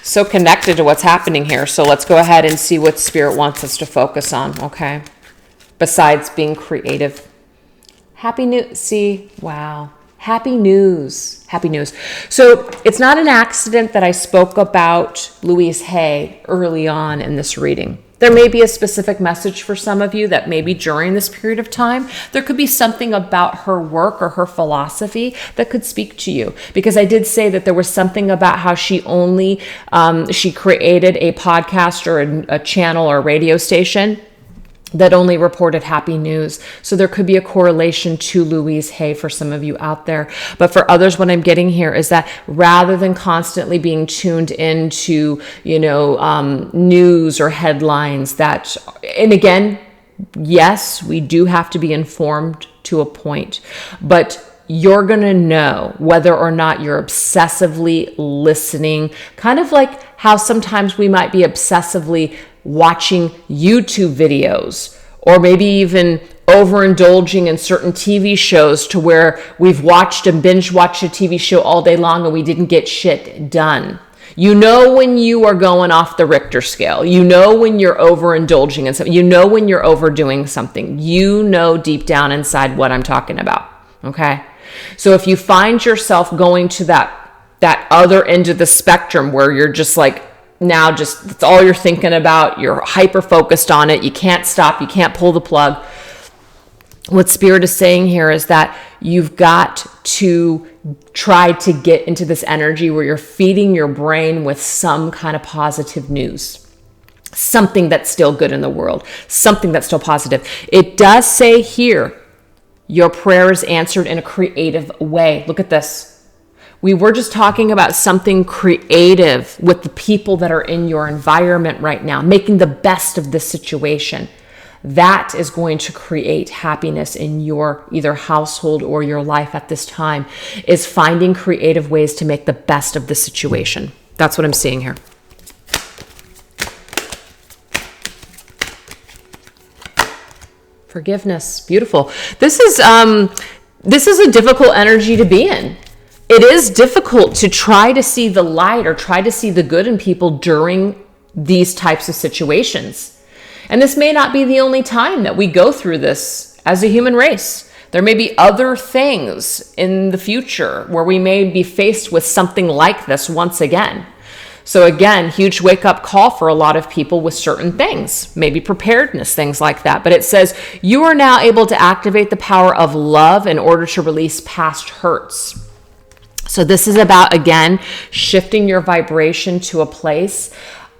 so connected to what's happening here. So let's go ahead and see what Spirit wants us to focus on, okay? Besides being creative. Happy news. See, wow. Happy news. Happy news. So it's not an accident that I spoke about Louise Hay early on in this reading. There may be a specific message for some of you that maybe during this period of time, there could be something about her work or her philosophy that could speak to you. Because I did say that there was something about how she only, she created a podcast or a channel or a radio station that only reported happy news. So there could be a correlation to Louise Hay for some of you out there. But for others, what I'm getting here is that rather than constantly being tuned into, news or headlines and again, yes, we do have to be informed to a point, but you're going to know whether or not you're obsessively listening, kind of like how sometimes we might be obsessively watching YouTube videos, or maybe even overindulging in certain TV shows to where we've watched and binge watched a TV show all day long and we didn't get shit done. You know when you are going off the Richter scale. You know when you're overindulging in something. You know when you're overdoing something. You know deep down inside what I'm talking about. Okay? So if you find yourself going to that other end of the spectrum where you're just like, now just that's all you're thinking about, you're hyper focused on it, you can't stop, you can't pull the plug. What Spirit is saying here is that you've got to try to get into this energy where you're feeding your brain with some kind of positive news, something that's still good in the world, something that's still positive. It does say here, your prayer is answered in a creative way. Look at this. We were just talking about something creative with the people that are in your environment right now, making the best of this situation. That is going to create happiness in your either household or your life at this time, is finding creative ways to make the best of the situation. That's what I'm seeing here. Forgiveness. Beautiful. This is a difficult energy to be in. It is difficult to try to see the light or try to see the good in people during these types of situations. And this may not be the only time that we go through this as a human race. There may be other things in the future where we may be faced with something like this once again. So again, huge wake-up call for a lot of people with certain things, maybe preparedness, things like that. But it says, you are now able to activate the power of love in order to release past hurts. So this is about, again, shifting your vibration to a place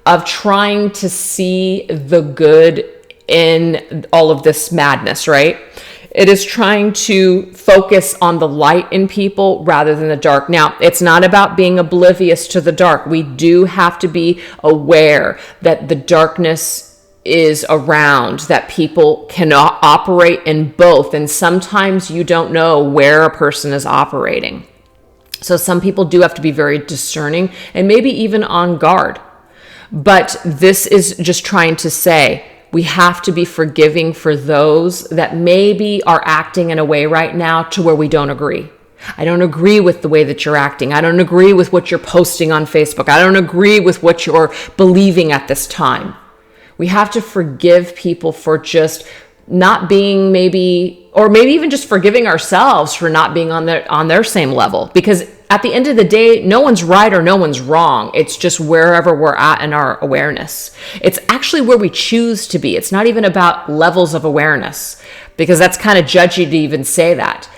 of trying to see the good in all of this madness, right? It is trying to focus on the light in people rather than the dark. Now, it's not about being oblivious to the dark. We do have to be aware that the darkness is around, that people cannot operate in both. And sometimes you don't know where a person is operating. So some people do have to be very discerning and maybe even on guard. But this is just trying to say, we have to be forgiving for those that maybe are acting in a way right now to where we don't agree. I don't agree with the way that you're acting. I don't agree with what you're posting on Facebook. I don't agree with what you're believing at this time. We have to forgive people for just not being maybe, or maybe even just forgiving ourselves for not being on their same level. Because at the end of the day, no one's right or no one's wrong. It's just wherever we're at in our awareness. It's actually where we choose to be. It's not even about levels of awareness, because that's kind of judgy to even say that.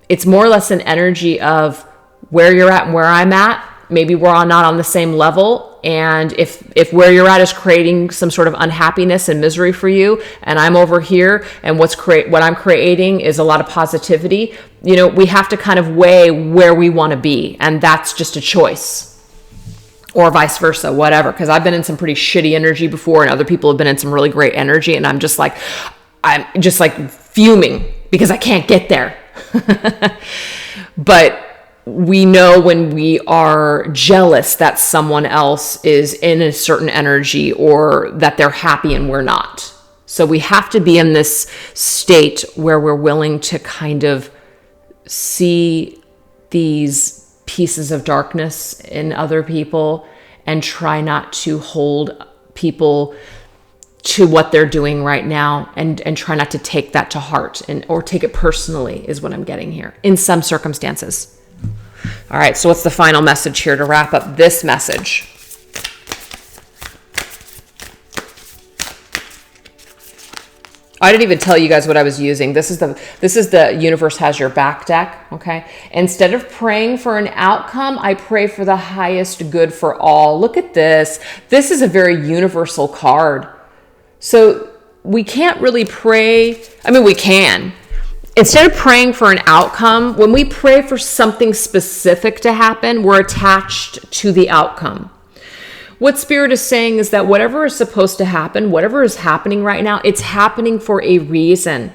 It's more or less an energy of where you're at and where I'm at. Maybe we're not on the same level. And if where you're at is creating some sort of unhappiness and misery for you, and I'm over here and what I'm creating is a lot of positivity, we have to kind of weigh where we want to be. And that's just a choice, or vice versa, whatever. Because I've been in some pretty shitty energy before, and other people have been in some really great energy. And I'm just like fuming because I can't get there. But we know when we are jealous that someone else is in a certain energy, or that they're happy and we're not. So we have to be in this state where we're willing to kind of see these pieces of darkness in other people and try not to hold people to what they're doing right now, and try not to take that to heart or take it personally, is what I'm getting here in some circumstances. All right, so what's the final message here to wrap up this message? I didn't even tell you guys what I was using. This is the Universe Has Your Back deck, okay? Instead of praying for an outcome, I pray for the highest good for all. Look at this. This is a very universal card. So we can't really pray. I mean, we can. Instead of praying for an outcome, when we pray for something specific to happen, we're attached to the outcome. What Spirit is saying is that whatever is supposed to happen, whatever is happening right now, it's happening for a reason.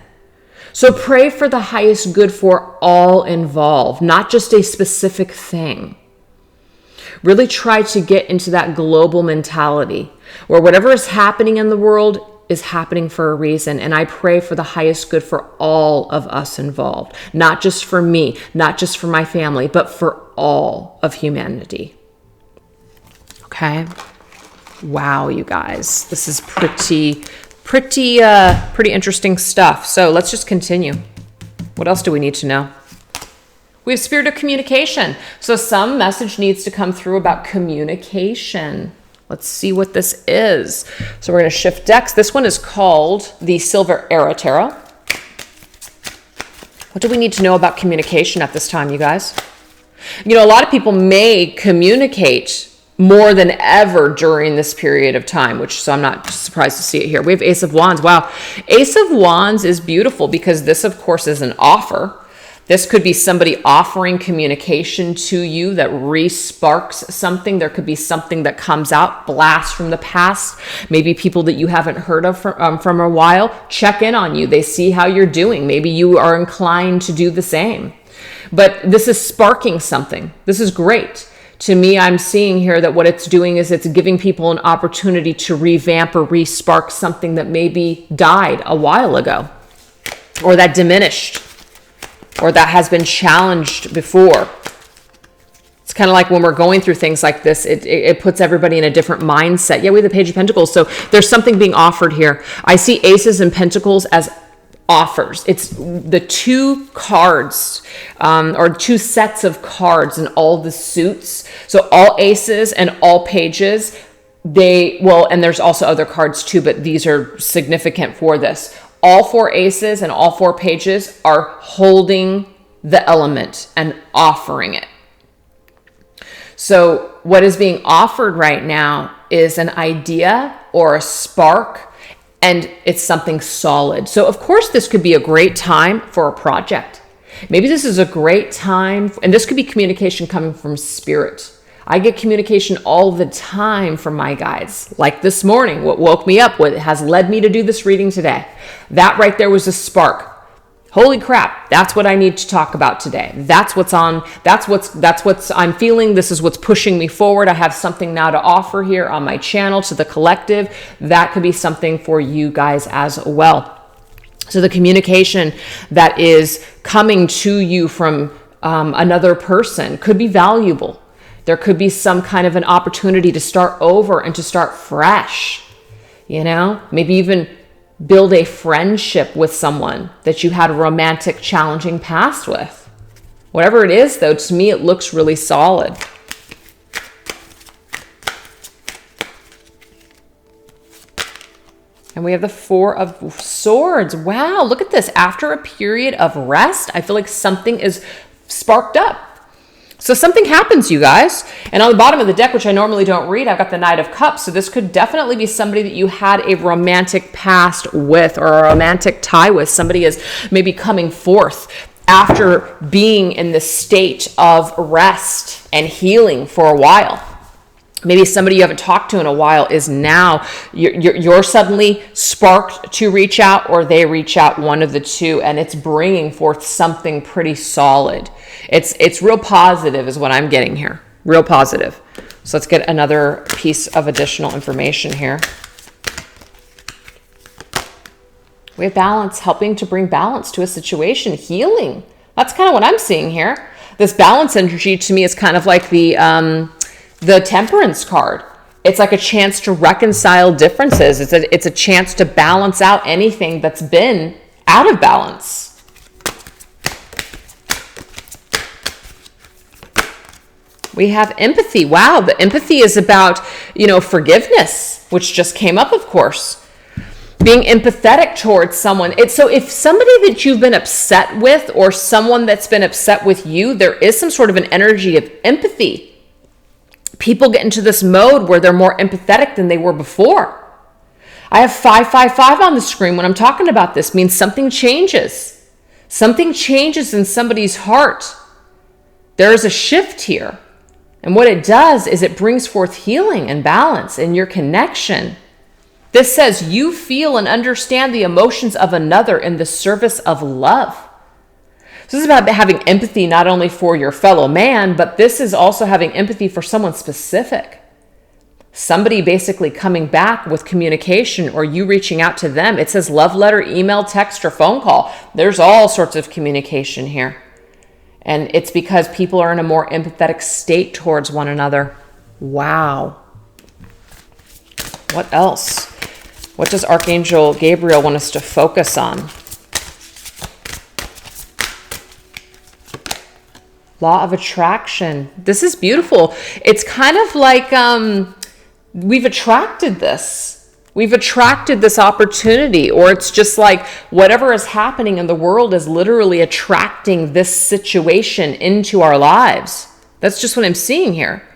So pray for the highest good for all involved, not just a specific thing. Really try to get into that global mentality where whatever is happening in the world is happening for a reason. And I pray for the highest good for all of us involved, not just for me, not just for my family, but for all of humanity. Okay. Wow, you guys, this is pretty interesting stuff. So let's just continue. What else do we need to know? We have Spirit of Communication. So some message needs to come through about communication. Let's see what this is. So we're going to shift decks. This one is called the Silver Era Tarot. What do we need to know about communication at this time, you guys? A lot of people may communicate more than ever during this period of time, so I'm not surprised to see it here. We have Ace of Wands. Wow. Ace of Wands is beautiful because this, of course, is an offer. This could be somebody offering communication to you that re-sparks something. There could be something that comes out, blast from the past. Maybe people that you haven't heard of from a while check in on you. They see how you're doing. Maybe you are inclined to do the same. But this is sparking something. This is great. To me, I'm seeing here that what it's doing is it's giving people an opportunity to revamp or re-spark something that maybe died a while ago, or that diminished, or that has been challenged before. It's kind of like when we're going through things like this, it puts everybody in a different mindset. Yeah, we have the Page of Pentacles. So there's something being offered here. I see Aces and Pentacles as offers. It's the two cards, or two sets of cards in all the suits. So all Aces and all Pages, and there's also other cards too, but these are significant for this. All four Aces and all four Pages are holding the element and offering it. So what is being offered right now is an idea or a spark, and it's something solid. So of course this could be a great time for a project. Maybe this is a great time, and this could be communication coming from Spirit. I get communication all the time from my guides. Like this morning, what woke me up, what has led me to do this reading today. That right there was a spark. Holy crap, that's what I need to talk about today. That's what's I'm feeling. This is what's pushing me forward. I have something now to offer here on my channel to the collective. That could be something for you guys as well. So the communication that is coming to you from another person could be valuable. There could be some kind of an opportunity to start over and to start fresh, maybe even build a friendship with someone that you had a romantic, challenging past with. Whatever it is, though, to me, it looks really solid. And we have the Four of Swords. Wow, look at this. After a period of rest, I feel like something is sparked up. So something happens, you guys. And on the bottom of the deck, which I normally don't read, I've got the Knight of Cups. So this could definitely be somebody that you had a romantic past with, or a romantic tie with. Somebody is maybe coming forth after being in this state of rest and healing for a while. Maybe somebody you haven't talked to in a while is now, you're suddenly sparked to reach out, or they reach out, one of the two, and it's bringing forth something pretty solid. It's real positive is what I'm getting here. Real positive. So let's get another piece of additional information here. We have balance, helping to bring balance to a situation, healing. That's kind of what I'm seeing here. This balance energy to me is kind of like the Temperance card. It's like a chance to reconcile differences. It's a chance to balance out anything that's been out of balance. We have empathy. Wow, the empathy is about, forgiveness, which just came up, of course. Being empathetic towards someone. So if somebody that you've been upset with, or someone that's been upset with you, there is some sort of an energy of empathy. People get into this mode where they're more empathetic than they were before. I have 555 on the screen when I'm talking about this. Means something changes. Something changes in somebody's heart. There is a shift here. And what it does is it brings forth healing and balance in your connection. This says you feel and understand the emotions of another in the service of love. So this is about having empathy not only for your fellow man, but this is also having empathy for someone specific. Somebody basically coming back with communication, or you reaching out to them. It says love letter, email, text, or phone call. There's all sorts of communication here. And it's because people are in a more empathetic state towards one another. Wow. What else? What does Archangel Gabriel want us to focus on? Law of attraction. This is beautiful. It's kind of like we've attracted this. We've attracted this opportunity, or it's just like whatever is happening in the world is literally attracting this situation into our lives. That's just what I'm seeing here.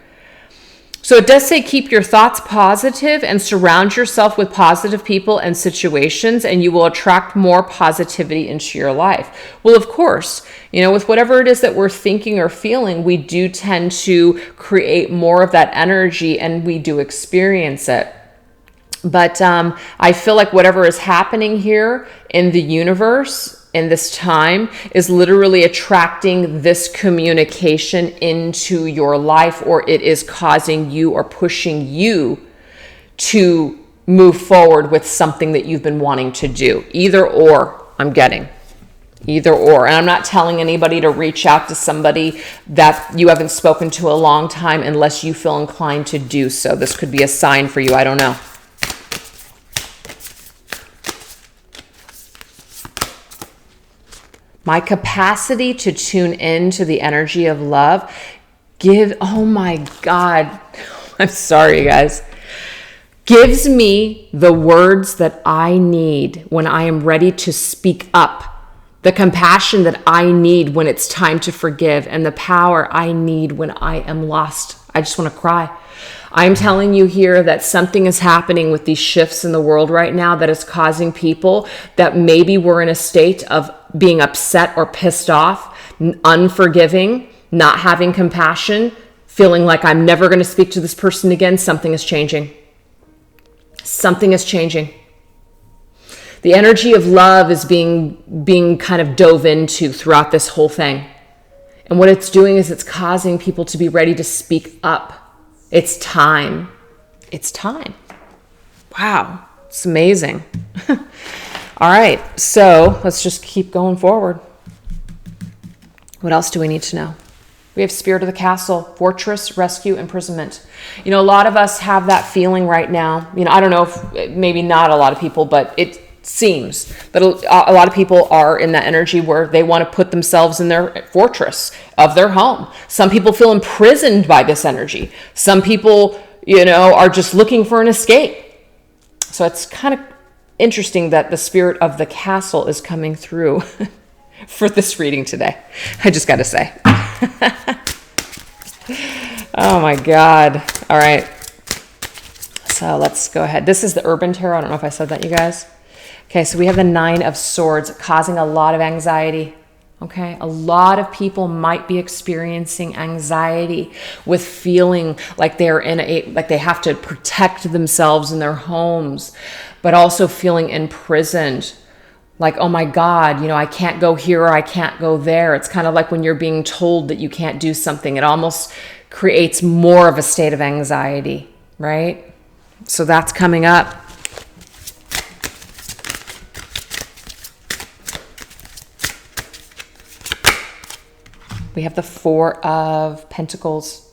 So it does say keep your thoughts positive and surround yourself with positive people and situations, and you will attract more positivity into your life. Well, of course, with whatever it is that we're thinking or feeling, we do tend to create more of that energy, and we do experience it. But I feel like whatever is happening here in the universe in this time is literally attracting this communication into your life, or it is causing you or pushing you to move forward with something that you've been wanting to do. Either or, I'm getting. Either or. And I'm not telling anybody to reach out to somebody that you haven't spoken to a long time unless you feel inclined to do so. This could be a sign for you. I don't know. My capacity to tune into the energy of love oh my God, I'm sorry, guys, gives me the words that I need when I am ready to speak up, the compassion that I need when it's time to forgive, and the power I need when I am lost. I just want to cry. I'm telling you here that something is happening with these shifts in the world right now that is causing people that maybe were in a state of being upset or pissed off, unforgiving, not having compassion, feeling like I'm never going to speak to this person again. Something is changing. Something is changing. The energy of love is being kind of dove into throughout this whole thing. And what it's doing is it's causing people to be ready to speak up. It's time. It's time. Wow. It's amazing. All right. So let's just keep going forward. What else do we need to know? We have Spirit of the Castle, Fortress, Rescue, Imprisonment. A lot of us have that feeling right now. I don't know if maybe not a lot of people, but seems that a lot of people are in that energy where they want to put themselves in their fortress of their home. Some people feel imprisoned by this energy. Some people, are just looking for an escape. So it's kind of interesting that the spirit of the castle is coming through for this reading today. I just got to say. Oh my God. All right. So let's go ahead. This is the Urban Tarot. I don't know if I said that, you guys. Okay, so we have the Nine of Swords causing a lot of anxiety. Okay, a lot of people might be experiencing anxiety with feeling like they're like they have to protect themselves in their homes, but also feeling imprisoned. Like, oh my God, I can't go here or I can't go there. It's kind of like when you're being told that you can't do something. It almost creates more of a state of anxiety, right? So that's coming up. We have the Four of Pentacles.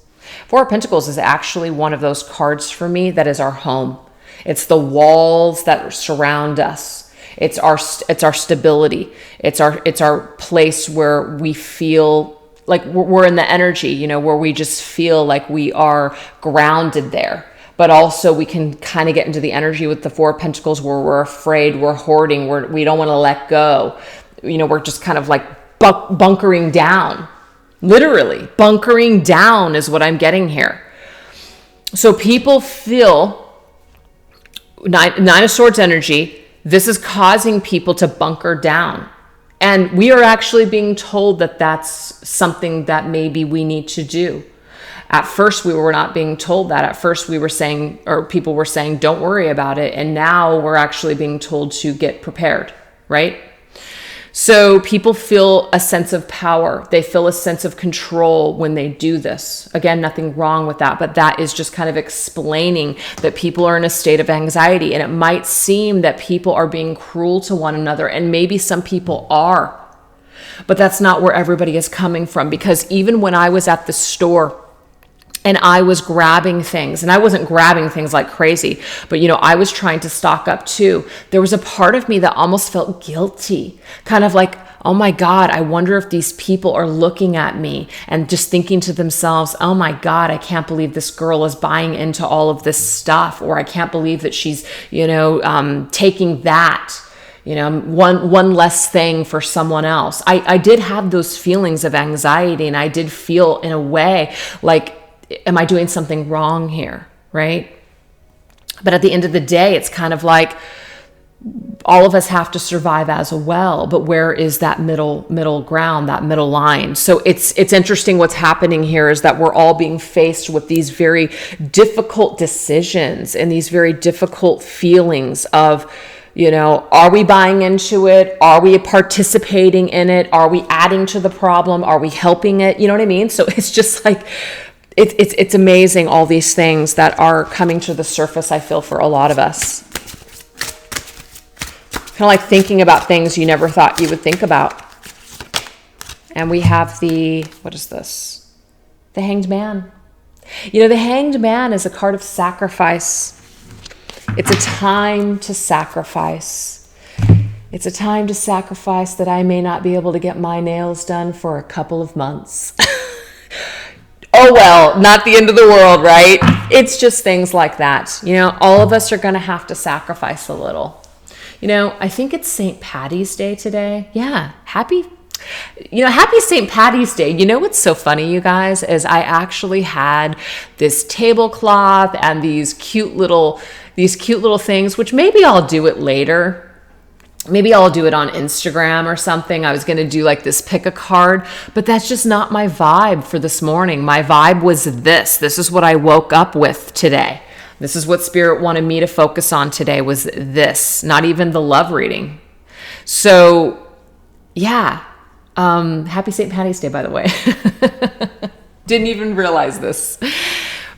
Four of Pentacles is actually one of those cards for me that is our home. It's the walls that surround us. It's our stability. It's our place where we feel like we're in the energy, where we just feel like we are grounded there. But also we can kind of get into the energy with the Four of Pentacles where we're afraid, we're hoarding, we don't want to let go. We're just kind of like bunkering down. Literally, bunkering down is what I'm getting here. So people feel Nine of Swords energy. This is causing people to bunker down. And we are actually being told that that's something that maybe we need to do. At first, we were not being told that. At first, we were saying, or people were saying, don't worry about it. And now we're actually being told to get prepared, right? So people feel a sense of power. They feel a sense of control when they do this. Again, nothing wrong with that, but that is just kind of explaining that people are in a state of anxiety. And it might seem that people are being cruel to one another, and maybe some people are, but that's not where everybody is coming from. Because even when I was at the store and I was grabbing things, and I wasn't grabbing things like crazy, but I was trying to stock up too. There was a part of me that almost felt guilty, kind of like, oh my God, I wonder if these people are looking at me and just thinking to themselves, oh my God, I can't believe this girl is buying into all of this stuff, or I can't believe that she's, taking that. One less thing for someone else. I did have those feelings of anxiety, and I did feel in a way like, am I doing something wrong here, right? But at the end of the day, it's kind of like all of us have to survive as well, but where is that middle ground, that middle line? So it's interesting what's happening here is that we're all being faced with these very difficult decisions and these very difficult feelings of, are we buying into it? Are we participating in it? Are we adding to the problem? Are we helping it? You know what I mean? So it's just like, it's amazing, all these things that are coming to the surface, I feel, for a lot of us. Kind of like thinking about things you never thought you would think about. And we have what is this? The Hanged Man. The Hanged Man is a card of sacrifice. It's a time to sacrifice. It's a time to sacrifice that I may not be able to get my nails done for a couple of months. Oh, well, not the end of the world, right? It's just things like that. All of us are going to have to sacrifice a little. I think it's St. Patty's Day today. Yeah. Happy St. Patty's Day. What's so funny, you guys, is I actually had this tablecloth and these cute little things, which maybe I'll do it later. Maybe I'll do it on Instagram or something. I was going to do like this pick a card, but that's just not my vibe for this morning. My vibe was this. This is what I woke up with today. This is what Spirit wanted me to focus on today, was this, not even the love reading. So yeah. Happy St. Patty's Day, by the way. Didn't even realize this.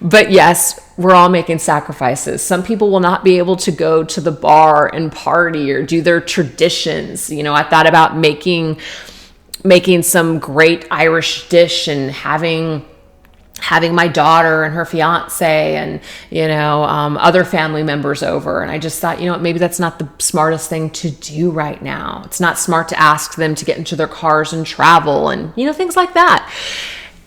But yes, we're all making sacrifices. Some people will not be able to go to the bar and party or do their traditions. I thought about making some great Irish dish and having having my daughter and her fiance and, other family members over. And I just thought, maybe that's not the smartest thing to do right now. It's not smart to ask them to get into their cars and travel and, things like that.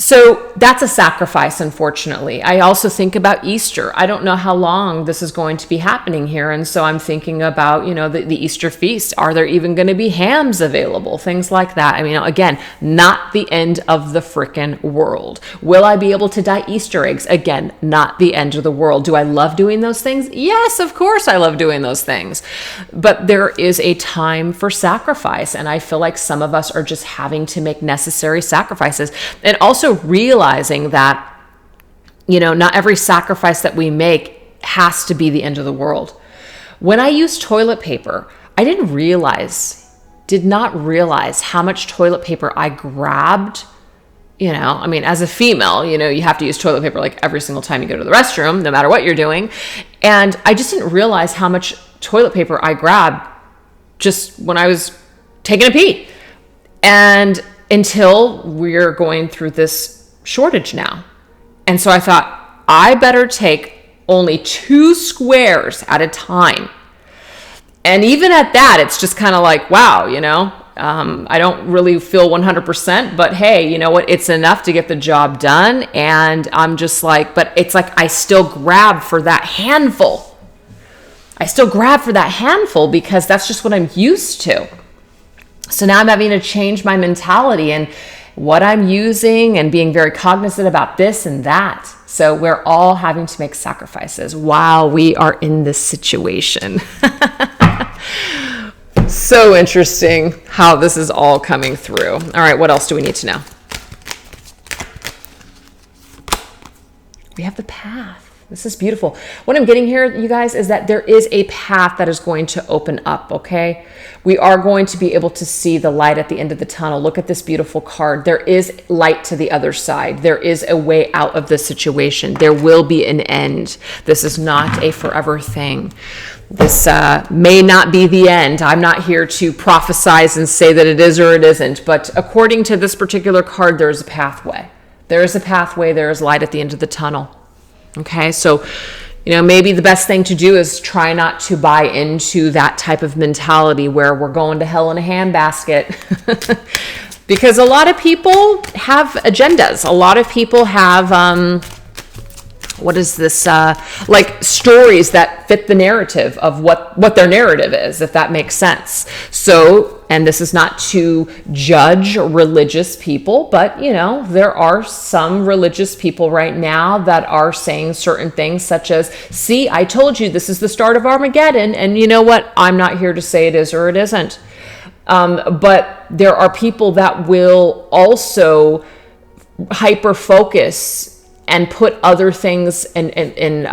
So that's a sacrifice, unfortunately. I also think about Easter. I don't know how long this is going to be happening here. And so I'm thinking about, the Easter feast. Are there even going to be hams available? Things like that. I mean, again, not the end of the frickin' world. Will I be able to dye Easter eggs? Again, not the end of the world. Do I love doing those things? Yes, of course I love doing those things. But there is a time for sacrifice. And I feel like some of us are just having to make necessary sacrifices. And also realizing that, not every sacrifice that we make has to be the end of the world. When I used toilet paper, I did not realize how much toilet paper I grabbed. As a female, you have to use toilet paper like every single time you go to the restroom, no matter what you're doing. And I just didn't realize how much toilet paper I grabbed just when I was taking a pee. And until we're going through this shortage now. And so I thought, I better take only 2 squares at a time. And even at that, it's just kind of like, wow, I don't really feel 100%, but hey, you know what? It's enough to get the job done. And I'm just like, but it's like I still grab for that handful. Because that's just what I'm used to. So now I'm having to change my mentality and what I'm using and being very cognizant about this and that. So we're all having to make sacrifices while we are in this situation. So interesting how this is all coming through. All right, what else do we need to know? We have the path. This is beautiful. What I'm getting here, you guys, is that there is a path that is going to open up, okay? We are going to be able to see the light at the end of the tunnel. Look at this beautiful card. There is light to the other side. There is a way out of the situation. There will be an end. This is not a forever thing. This may not be the end. I'm not here to prophesize and say that it is or it isn't, but according to this particular card, there is a pathway. There is a pathway. There is light at the end of the tunnel. Okay, so, maybe the best thing to do is try not to buy into that type of mentality where we're going to hell in a handbasket. Because a lot of people have agendas. A lot of people have, like stories that fit the narrative of what their narrative is, if that makes sense. So, and this is not to judge religious people, but, there are some religious people right now that are saying certain things such as, see, I told you this is the start of Armageddon. And you know what? I'm not here to say it is or it isn't. But there are people that will also hyper focus and put other things in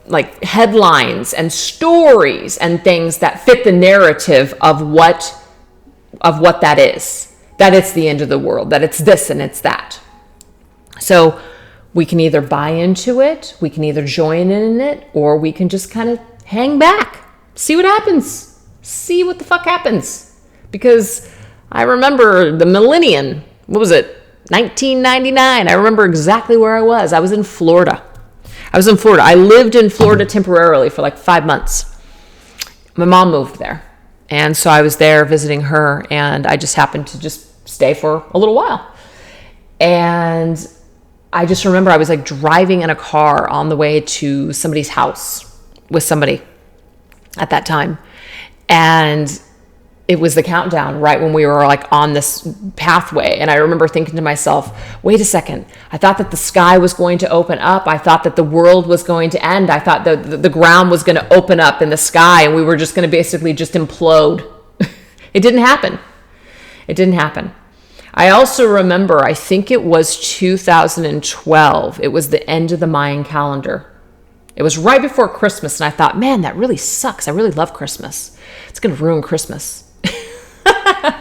like headlines and stories and things that fit the narrative of what that is, that it's the end of the world, that it's this and it's that. So we can either buy into it, we can either join in it, or we can just kind of hang back, see what happens, see what the fuck happens. Because I remember the millennium, what was it? 1999. I remember exactly where I was. I was in Florida. I lived in Florida temporarily for like 5 months. My mom moved there. And so I was there visiting her, and I just happened to just stay for a little while. And I just remember I was like driving in a car on the way to somebody's house with somebody at that time. And it was the countdown right when we were like on this pathway. And I remember thinking to myself, wait a second. I thought that the sky was going to open up. I thought that the world was going to end. I thought that the ground was going to open up in the sky and we were just going to basically just implode. It didn't happen. I also remember, I think it was 2012. It was the end of the Mayan calendar. It was right before Christmas. And I thought, man, that really sucks. I really love Christmas. It's going to ruin Christmas.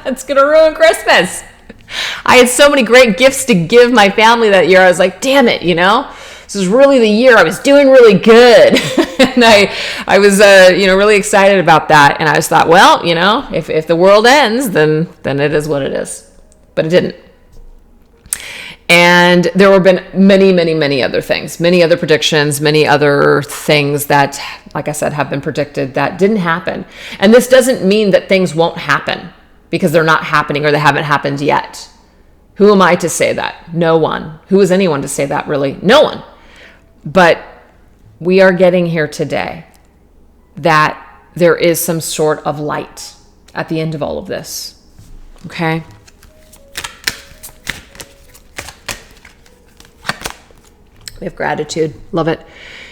It's going to ruin Christmas. I had so many great gifts to give my family that year. I was like, damn it, this is really the year I was doing really good. And I was, really excited about that. And I just thought, well, if the world ends, then it is what it is. But it didn't. And there have been many other things, many other predictions, many other things that, like I said, have been predicted that didn't happen. And this doesn't mean that things won't happen because they're not happening or they haven't happened yet. Who am I to say that? No one. Who is anyone to say that, really? No one. But we are getting here today that there is some sort of light at the end of all of this. Okay? We have gratitude. Love it.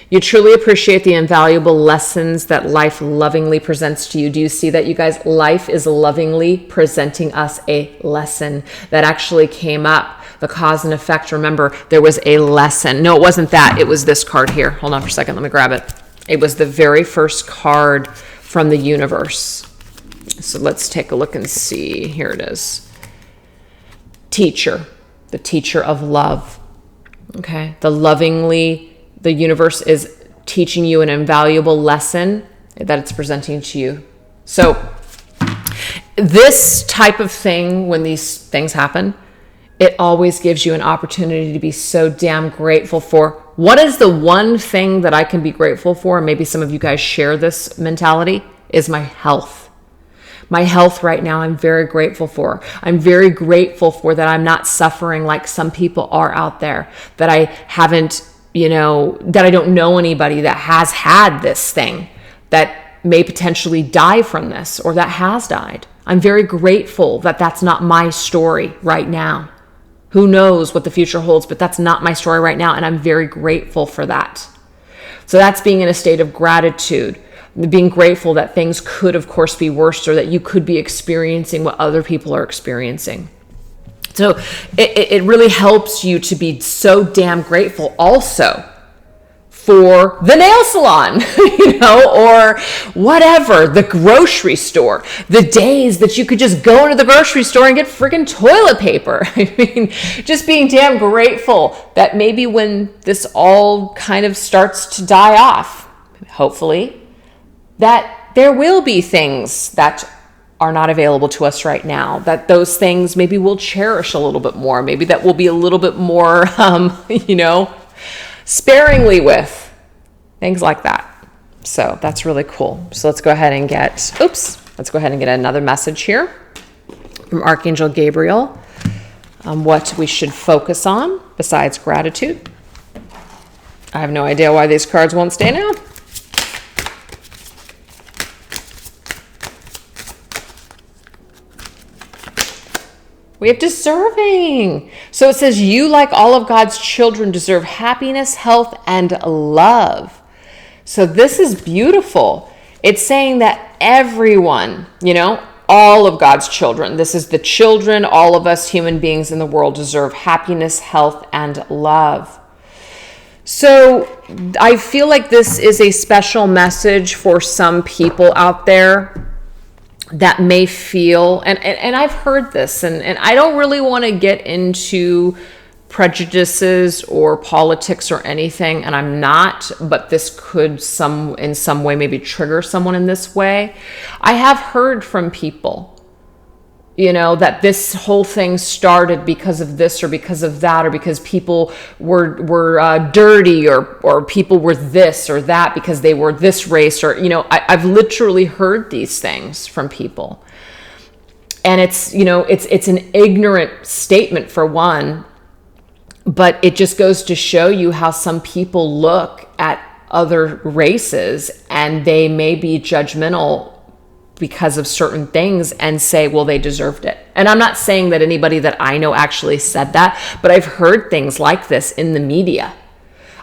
You truly appreciate the invaluable lessons that life lovingly presents to you. Do you see that, you guys? Life is lovingly presenting us a lesson that actually came up. The cause and effect. Remember, there was a lesson. No, it wasn't that. It was this card here. Hold on for a second. Let me grab it. It was the very first card from the universe. So let's take a look and see. Here it is. Teacher. The teacher of love. Okay. The universe is teaching you an invaluable lesson that it's presenting to you. So this type of thing, when these things happen, it always gives you an opportunity to be so damn grateful for. What is the one thing that I can be grateful for? Maybe some of you guys share this mentality, is my health. My health right now, I'm very grateful for. I'm very grateful for that I'm not suffering like some people are out there, that I haven't, that I don't know anybody that has had this thing, that may potentially die from this, or that has died. I'm very grateful that that's not my story right now. Who knows what the future holds, but that's not my story right now, and I'm very grateful for that. So that's being in a state of gratitude, being grateful that things could, of course, be worse, or that you could be experiencing what other people are experiencing. So it really helps you to be so damn grateful also for the nail salon, or whatever, the grocery store, the days that you could just go into the grocery store and get friggin' toilet paper. I mean, just being damn grateful that maybe when this all kind of starts to die off, hopefully, that there will be things that are not available to us right now, that those things maybe we'll cherish a little bit more. Maybe that will be a little bit more, sparingly with, things like that. So that's really cool. So let's go ahead and get another message here from Archangel Gabriel on what we should focus on besides gratitude. I have no idea why these cards won't stay now. We have deserving. So it says, you, like all of God's children, deserve happiness, health, and love. So this is beautiful. It's saying that everyone, all of God's children, this is the children, all of us human beings in the world deserve happiness, health, and love. So I feel like this is a special message for some people out there that may feel, and I've heard this, and I don't really want to get into prejudices or politics or anything, and I'm not, but this could in some way maybe trigger someone in this way. I have heard from people, that this whole thing started because of this or because of that, or because people were dirty, or people were this or that because they were this race, or I've literally heard these things from people, and it's an ignorant statement for one, but it just goes to show you how some people look at other races and they may be judgmental because of certain things and say, well, they deserved it. And I'm not saying that anybody that I know actually said that, but I've heard things like this in the media.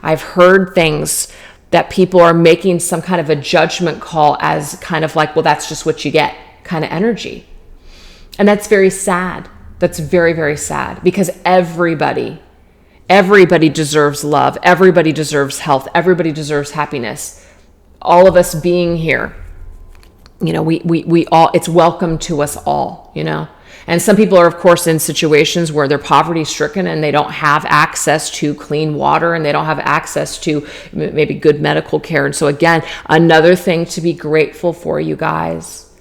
I've heard things that people are making some kind of a judgment call as kind of like, well, that's just what you get kind of energy. And that's very sad. That's very, very sad, because everybody deserves love. Everybody deserves health. Everybody deserves happiness. All of us being here, we all, it's welcome to us all, And some people are, of course, in situations where they're poverty stricken and they don't have access to clean water, and they don't have access to maybe good medical care. And so again, another thing to be grateful for, you guys,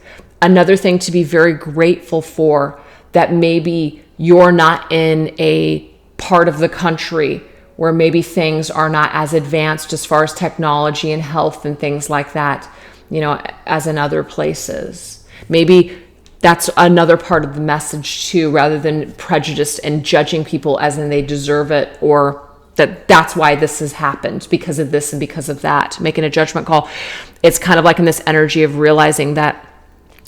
another thing to be very grateful for, that maybe you're not in a part of the country where maybe things are not as advanced as far as technology and health and things like that, as in other places. Maybe that's another part of the message too, rather than prejudice and judging people as in they deserve it, or that's why this has happened because of this and because of that, making a judgment call. It's kind of like in this energy of realizing that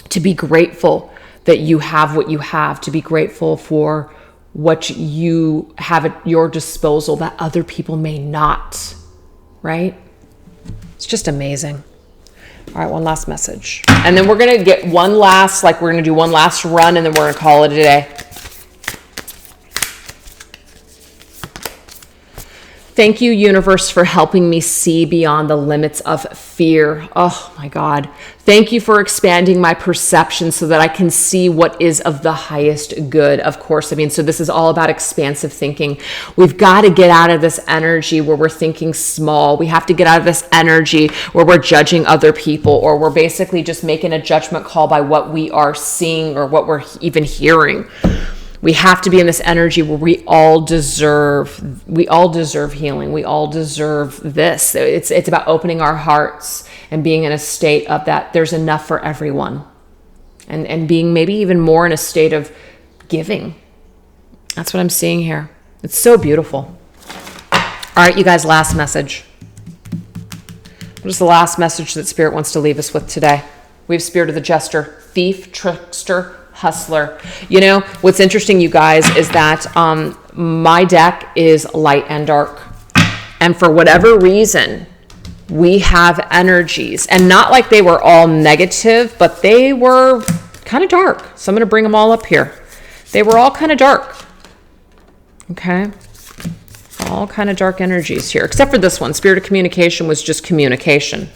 to be grateful that you have what you have, to be grateful for what you have at your disposal that other people may not, right? It's just amazing. All right, one last message. And then we're going to get we're going to do one last run, and then we're going to call it a day. Thank you, universe, for helping me see beyond the limits of fear. Oh my God. Thank you for expanding my perception so that I can see what is of the highest good. Of course, so this is all about expansive thinking. We've got to get out of this energy where we're thinking small. We have to get out of this energy where we're judging other people, or we're basically just making a judgment call by what we are seeing or what we're even hearing. We have to be in this energy where we all deserve healing. We all deserve this. It's about opening our hearts and being in a state of that there's enough for everyone. And being maybe even more in a state of giving. That's what I'm seeing here. It's so beautiful. All right, you guys, last message. What is the last message that Spirit wants to leave us with today? We have Spirit of the Jester, Thief, Trickster, Hustler. What's interesting, you guys, is that my deck is light and dark. And for whatever reason, we have energies. And not like they were all negative, but they were kind of dark. So I'm going to bring them all up here. They were all kind of dark. Okay? All kind of dark energies here. Except for this one. Spirit of Communication was just communication.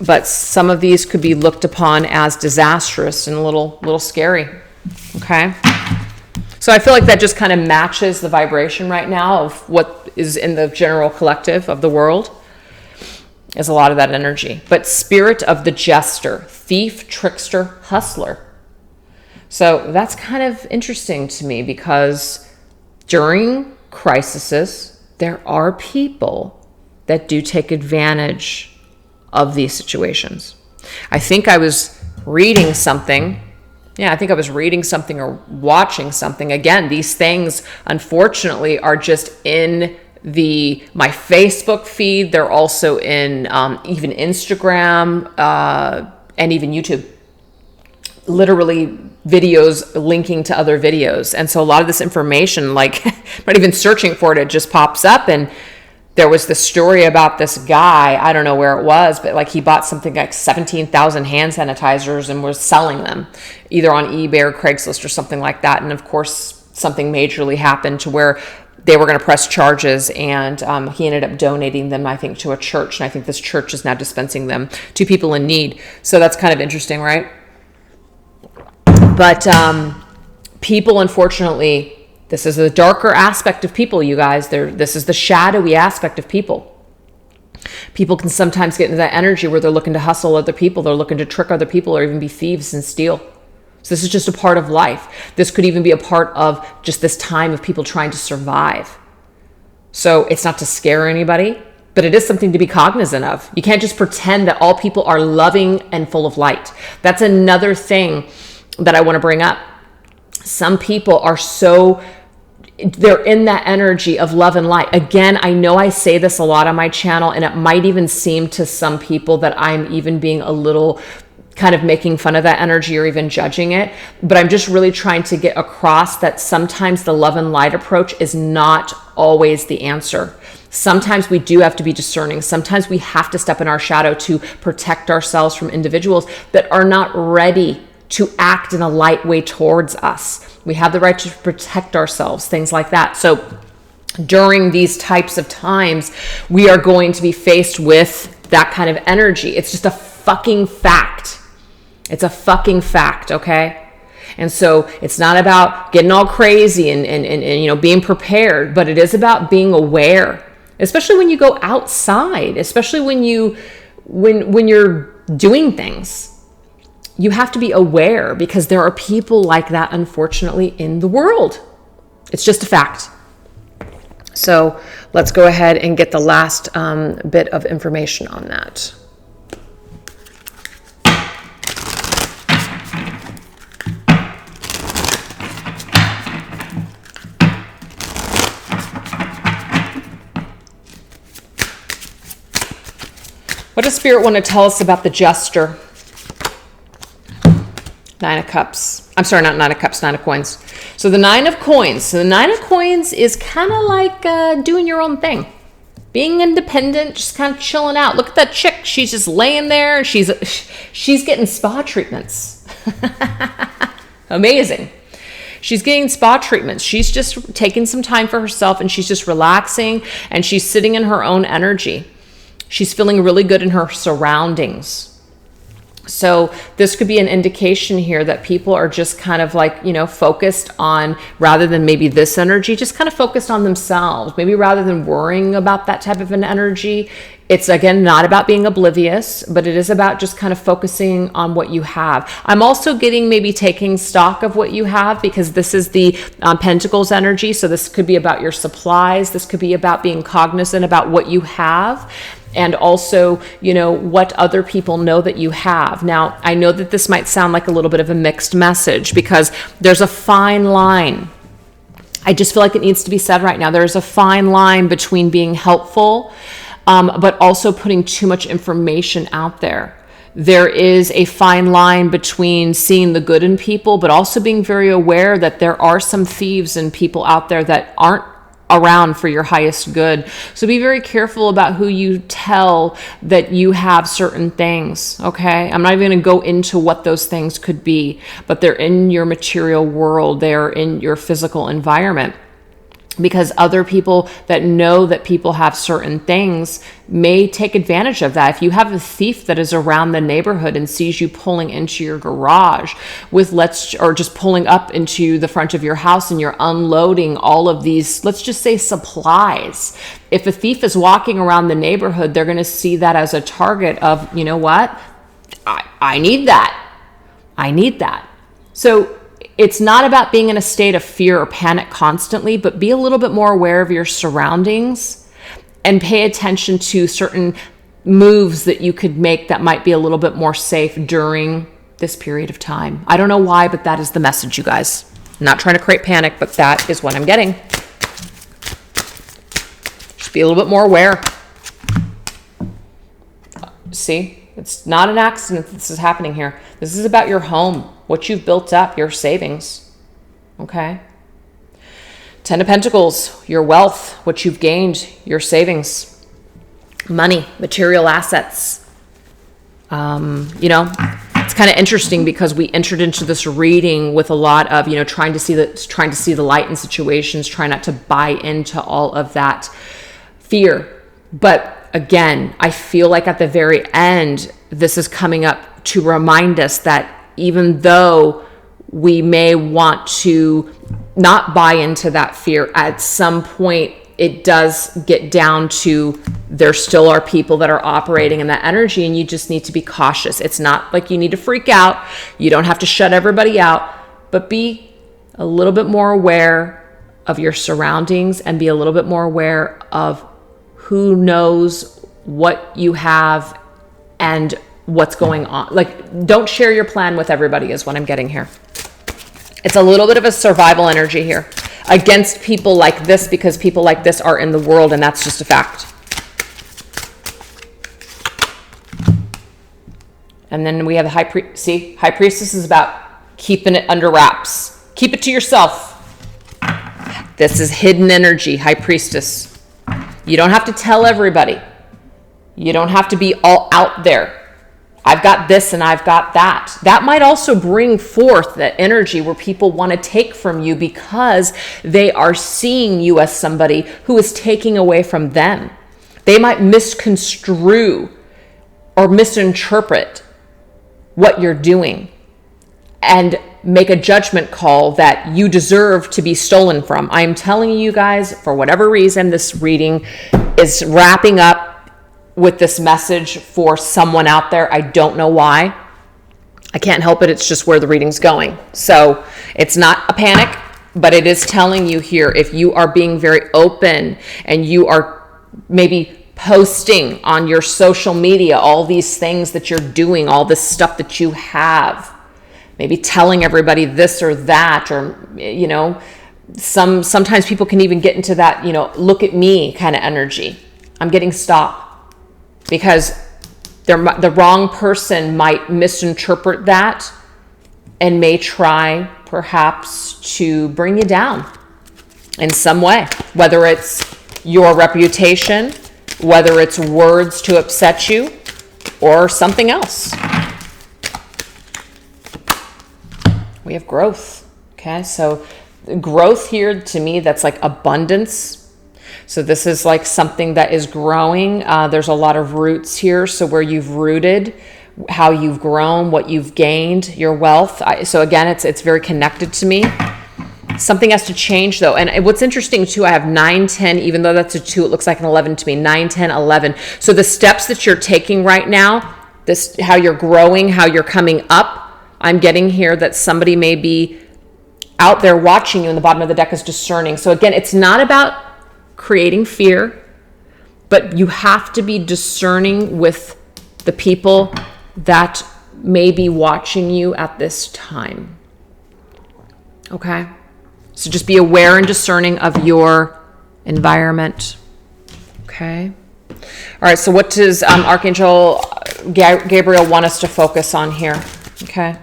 But some of these could be looked upon as disastrous and a little scary. Okay? So I feel like that just kind of matches the vibration right now of what is in the general collective of the world. Is a lot of that energy. But Spirit of the Jester, Thief, Trickster, Hustler. So that's kind of interesting to me because during crises, there are people that do take advantage of these situations. I think I was reading something. Yeah, I think I was reading something or watching something. Again, these things, unfortunately, are just in my Facebook feed. They're also in even Instagram and even YouTube. Literally videos linking to other videos. And so a lot of this information, like, not even searching for it, it just pops up. And there was this story about this guy, I don't know where it was, but like he bought something like 17,000 hand sanitizers and was selling them either on eBay or Craigslist or something like that. And of course, something majorly happened to where they were going to press charges, and he ended up donating them, I think, to a church. And I think this church is now dispensing them to people in need. So that's kind of interesting, right? But people, unfortunately, this is the darker aspect of people, you guys. This is the shadowy aspect of people. People can sometimes get into that energy where they're looking to hustle other people. They're looking to trick other people or even be thieves and steal. So this is just a part of life. This could even be a part of just this time of people trying to survive. So it's not to scare anybody, but it is something to be cognizant of. You can't just pretend that all people are loving and full of light. That's another thing that I want to bring up. Some people are they're in that energy of love and light. Again, I know I say this a lot on my channel, and it might even seem to some people that I'm even being a little kind of making fun of that energy or even judging it. But I'm just really trying to get across that sometimes the love and light approach is not always the answer. Sometimes we do have to be discerning. Sometimes we have to step in our shadow to protect ourselves from individuals that are not ready to act in a light way towards us. We have the right to protect ourselves, things like that. So during these types of times, we are going to be faced with that kind of energy. It's just a fucking fact. It's a fucking fact, okay? And so it's not about getting all crazy and being prepared, but it is about being aware, especially when you go outside, especially when you're doing things. You have to be aware because there are people like that, unfortunately, in the world. It's just a fact. So let's go ahead and get the last bit of information on that. What does Spirit want to tell us about the Jester? Nine of Cups. I'm sorry, not Nine of Cups, Nine of Coins. So the Nine of Coins. So the Nine of Coins is kind of like doing your own thing. Being independent, just kind of chilling out. Look at that chick. She's just laying there. She's getting spa treatments. Amazing. She's getting spa treatments. She's just taking some time for herself, and she's just relaxing, and she's sitting in her own energy. She's feeling really good in her surroundings. So this could be an indication here that people are just kind of like, focused on, rather than maybe this energy, just kind of focused on themselves. Maybe rather than worrying about that type of an energy, it's, again, not about being oblivious, but it is about just kind of focusing on what you have. I'm also getting maybe taking stock of what you have, because this is the Pentacles energy. So this could be about your supplies. This could be about being cognizant about what you have, and also, what other people know that you have. Now, I know that this might sound like a little bit of a mixed message, because there's a fine line. I just feel like it needs to be said right now. There's a fine line between being helpful, but also putting too much information out there. There is a fine line between seeing the good in people, but also being very aware that there are some thieves and people out there that aren't around for your highest good. So be very careful about who you tell that you have certain things, okay? I'm not even going to go into what those things could be, but they're in your material world. They're in your physical environment. Because other people that know that people have certain things may take advantage of that. If you have a thief that is around the neighborhood and sees you pulling into your garage or just pulling up into the front of your house, and you're unloading all of these, let's just say, supplies. If a thief is walking around the neighborhood, they're going to see that as a target of, you know what? I need that. I need that. So it's not about being in a state of fear or panic constantly, but be a little bit more aware of your surroundings and pay attention to certain moves that you could make that might be a little bit more safe during this period of time. I don't know why, but that is the message, you guys. I'm not trying to create panic, but that is what I'm getting. Just be a little bit more aware. See, it's not an accident that this is happening here. This is about your home. What you've built up, your savings, okay? Ten of Pentacles, your wealth, what you've gained, your savings, money, material assets. It's kind of interesting because we entered into this reading with a lot of, trying to see the light in situations, trying not to buy into all of that fear. But again, I feel like at the very end, this is coming up to remind us that even though we may want to not buy into that fear, at some point it does get down to there still are people that are operating in that energy, and you just need to be cautious. It's not like you need to freak out. You don't have to shut everybody out, but be a little bit more aware of your surroundings and be a little bit more aware of who knows what you have and what's going on. Like, don't share your plan with everybody is what I'm getting here. It's a little bit of a survival energy here against people like this, because people like this are in the world, and that's just a fact. And then we have the High Priestess is about keeping it under wraps. Keep it to yourself. This is hidden energy, High Priestess. You don't have to tell everybody. You don't have to be all out there. I've got this and I've got that. That might also bring forth that energy where people want to take from you because they are seeing you as somebody who is taking away from them. They might misconstrue or misinterpret what you're doing and make a judgment call that you deserve to be stolen from. I'm telling you guys, for whatever reason, this reading is wrapping up with this message for someone out there. I don't know why. I can't help it. It's just where the reading's going. So it's not a panic. But it is telling you here, if you are being very open and you are maybe posting on your social media all these things that you're doing, all this stuff that you have, maybe telling everybody this or that, or, you know, sometimes people can even get into that, you know, look at me kind of energy. I'm getting stopped because the wrong person might misinterpret that and may try perhaps to bring you down in some way, whether it's your reputation, whether it's words to upset you, or something else. We have growth. Okay, so growth here to me, that's like abundance. So this is like something that is growing. There's a lot of roots here. So where you've rooted, how you've grown, what you've gained, your wealth. So again, it's very connected to me. Something has to change though. And what's interesting too, I have 9, 10, even though that's a 2, it looks like an 11 to me, 9, 10, 11. So the steps that you're taking right now, this, how you're growing, how you're coming up, I'm getting here that somebody may be out there watching you, and the bottom of the deck is discerning. So again, it's not about creating fear, but you have to be discerning with the people that may be watching you at this time. Okay? So just be aware and discerning of your environment. Okay? All right, so what does Archangel Gabriel want us to focus on here? Okay?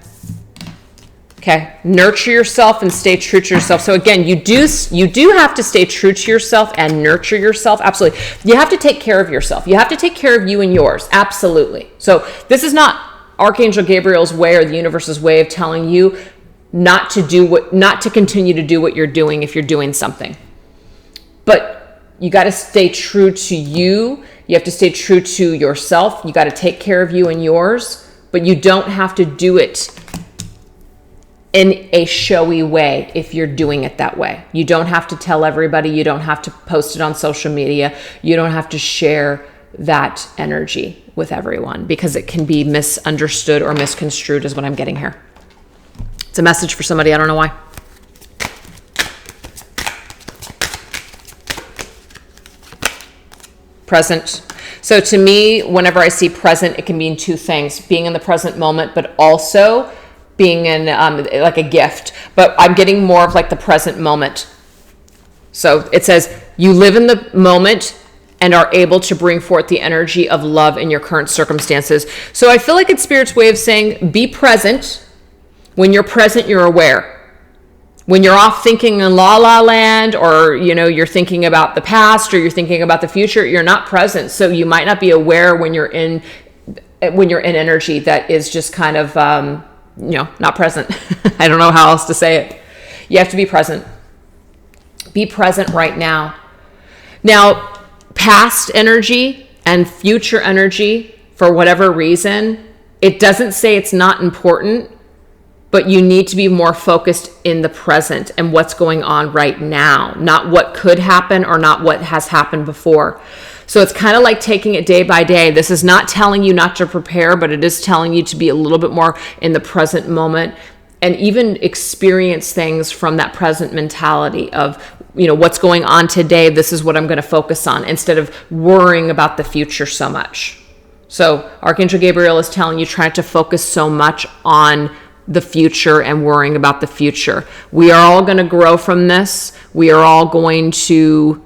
Okay, nurture yourself and stay true to yourself. So again, you do have to stay true to yourself and nurture yourself. Absolutely. You have to take care of yourself. You have to take care of you and yours. Absolutely. So this is not Archangel Gabriel's way or the universe's way of telling you not to continue to do what you're doing if you're doing something. But you got to stay true to you. You have to stay true to yourself. You got to take care of you and yours, but you don't have to do it in a showy way if you're doing it that way. You don't have to tell everybody. You don't have to post it on social media. You don't have to share that energy with everyone because it can be misunderstood or misconstrued is what I'm getting here. It's a message for somebody. I don't know why. Present. So to me, whenever I see present, it can mean two things: being in the present moment, but also being in like a gift. But I'm getting more of like the present moment. So it says you live in the moment and are able to bring forth the energy of love in your current circumstances. So I feel like it's Spirit's way of saying be present. When you're present, you're aware. When you're off thinking in la la land, or you're thinking about the past, or you're thinking about the future, you're not present. So you might not be aware when you're in energy that is just kind of not present. I don't know how else to say it. You have to be present. Be present right now. Now, past energy and future energy, for whatever reason, it doesn't say it's not important, but you need to be more focused in the present and what's going on right now, not what could happen or not what has happened before. So it's kind of like taking it day by day. This is not telling you not to prepare, but it is telling you to be a little bit more in the present moment and even experience things from that present mentality of, what's going on today. This is what I'm going to focus on instead of worrying about the future so much. So Archangel Gabriel is telling you, trying to focus so much on the future and worrying about the future. We are all going to grow from this. We are all going to,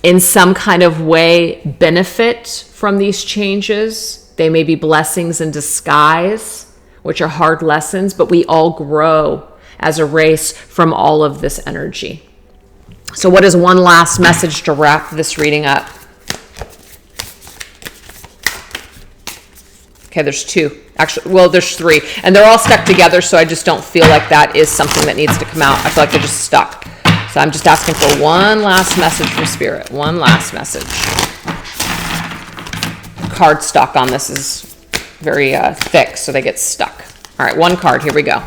in some kind of way, benefit from these changes. They may be blessings in disguise, which are hard lessons, but we all grow as a race from all of this energy. So what is one last message to wrap this reading up? Okay, there's two. Actually, well, there's three. And they're all stuck together, so I just don't feel like that is something that needs to come out. I feel like they're just stuck. So I'm just asking for one last message from Spirit. One last message. Card stock on this is very thick, so they get stuck. All right, one card. Here we go.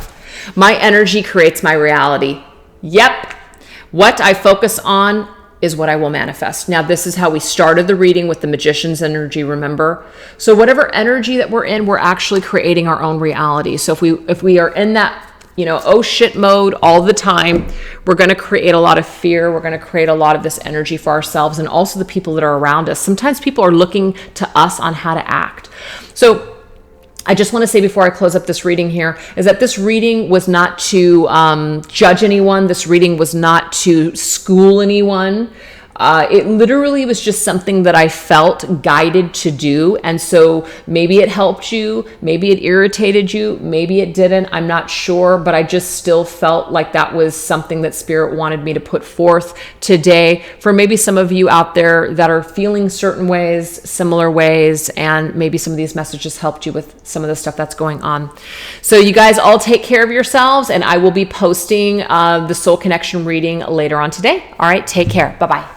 My energy creates my reality. Yep. What I focus on is what I will manifest. Now, this is how we started the reading with the Magician's energy, remember? So whatever energy that we're in, we're actually creating our own reality. So if we are in that oh shit mode all the time. We're going to create a lot of fear. We're going to create a lot of this energy for ourselves and also the people that are around us. Sometimes people are looking to us on how to act. So I just want to say before I close up this reading here is that this reading was not to judge anyone. This reading was not to school anyone. It literally was just something that I felt guided to do. And so maybe it helped you, maybe it irritated you, maybe it didn't, I'm not sure, but I just still felt like that was something that Spirit wanted me to put forth today for maybe some of you out there that are feeling certain ways, similar ways, and maybe some of these messages helped you with some of the stuff that's going on. So you guys all take care of yourselves, and I will be posting the Soul Connection reading later on today. All right, take care. Bye-bye.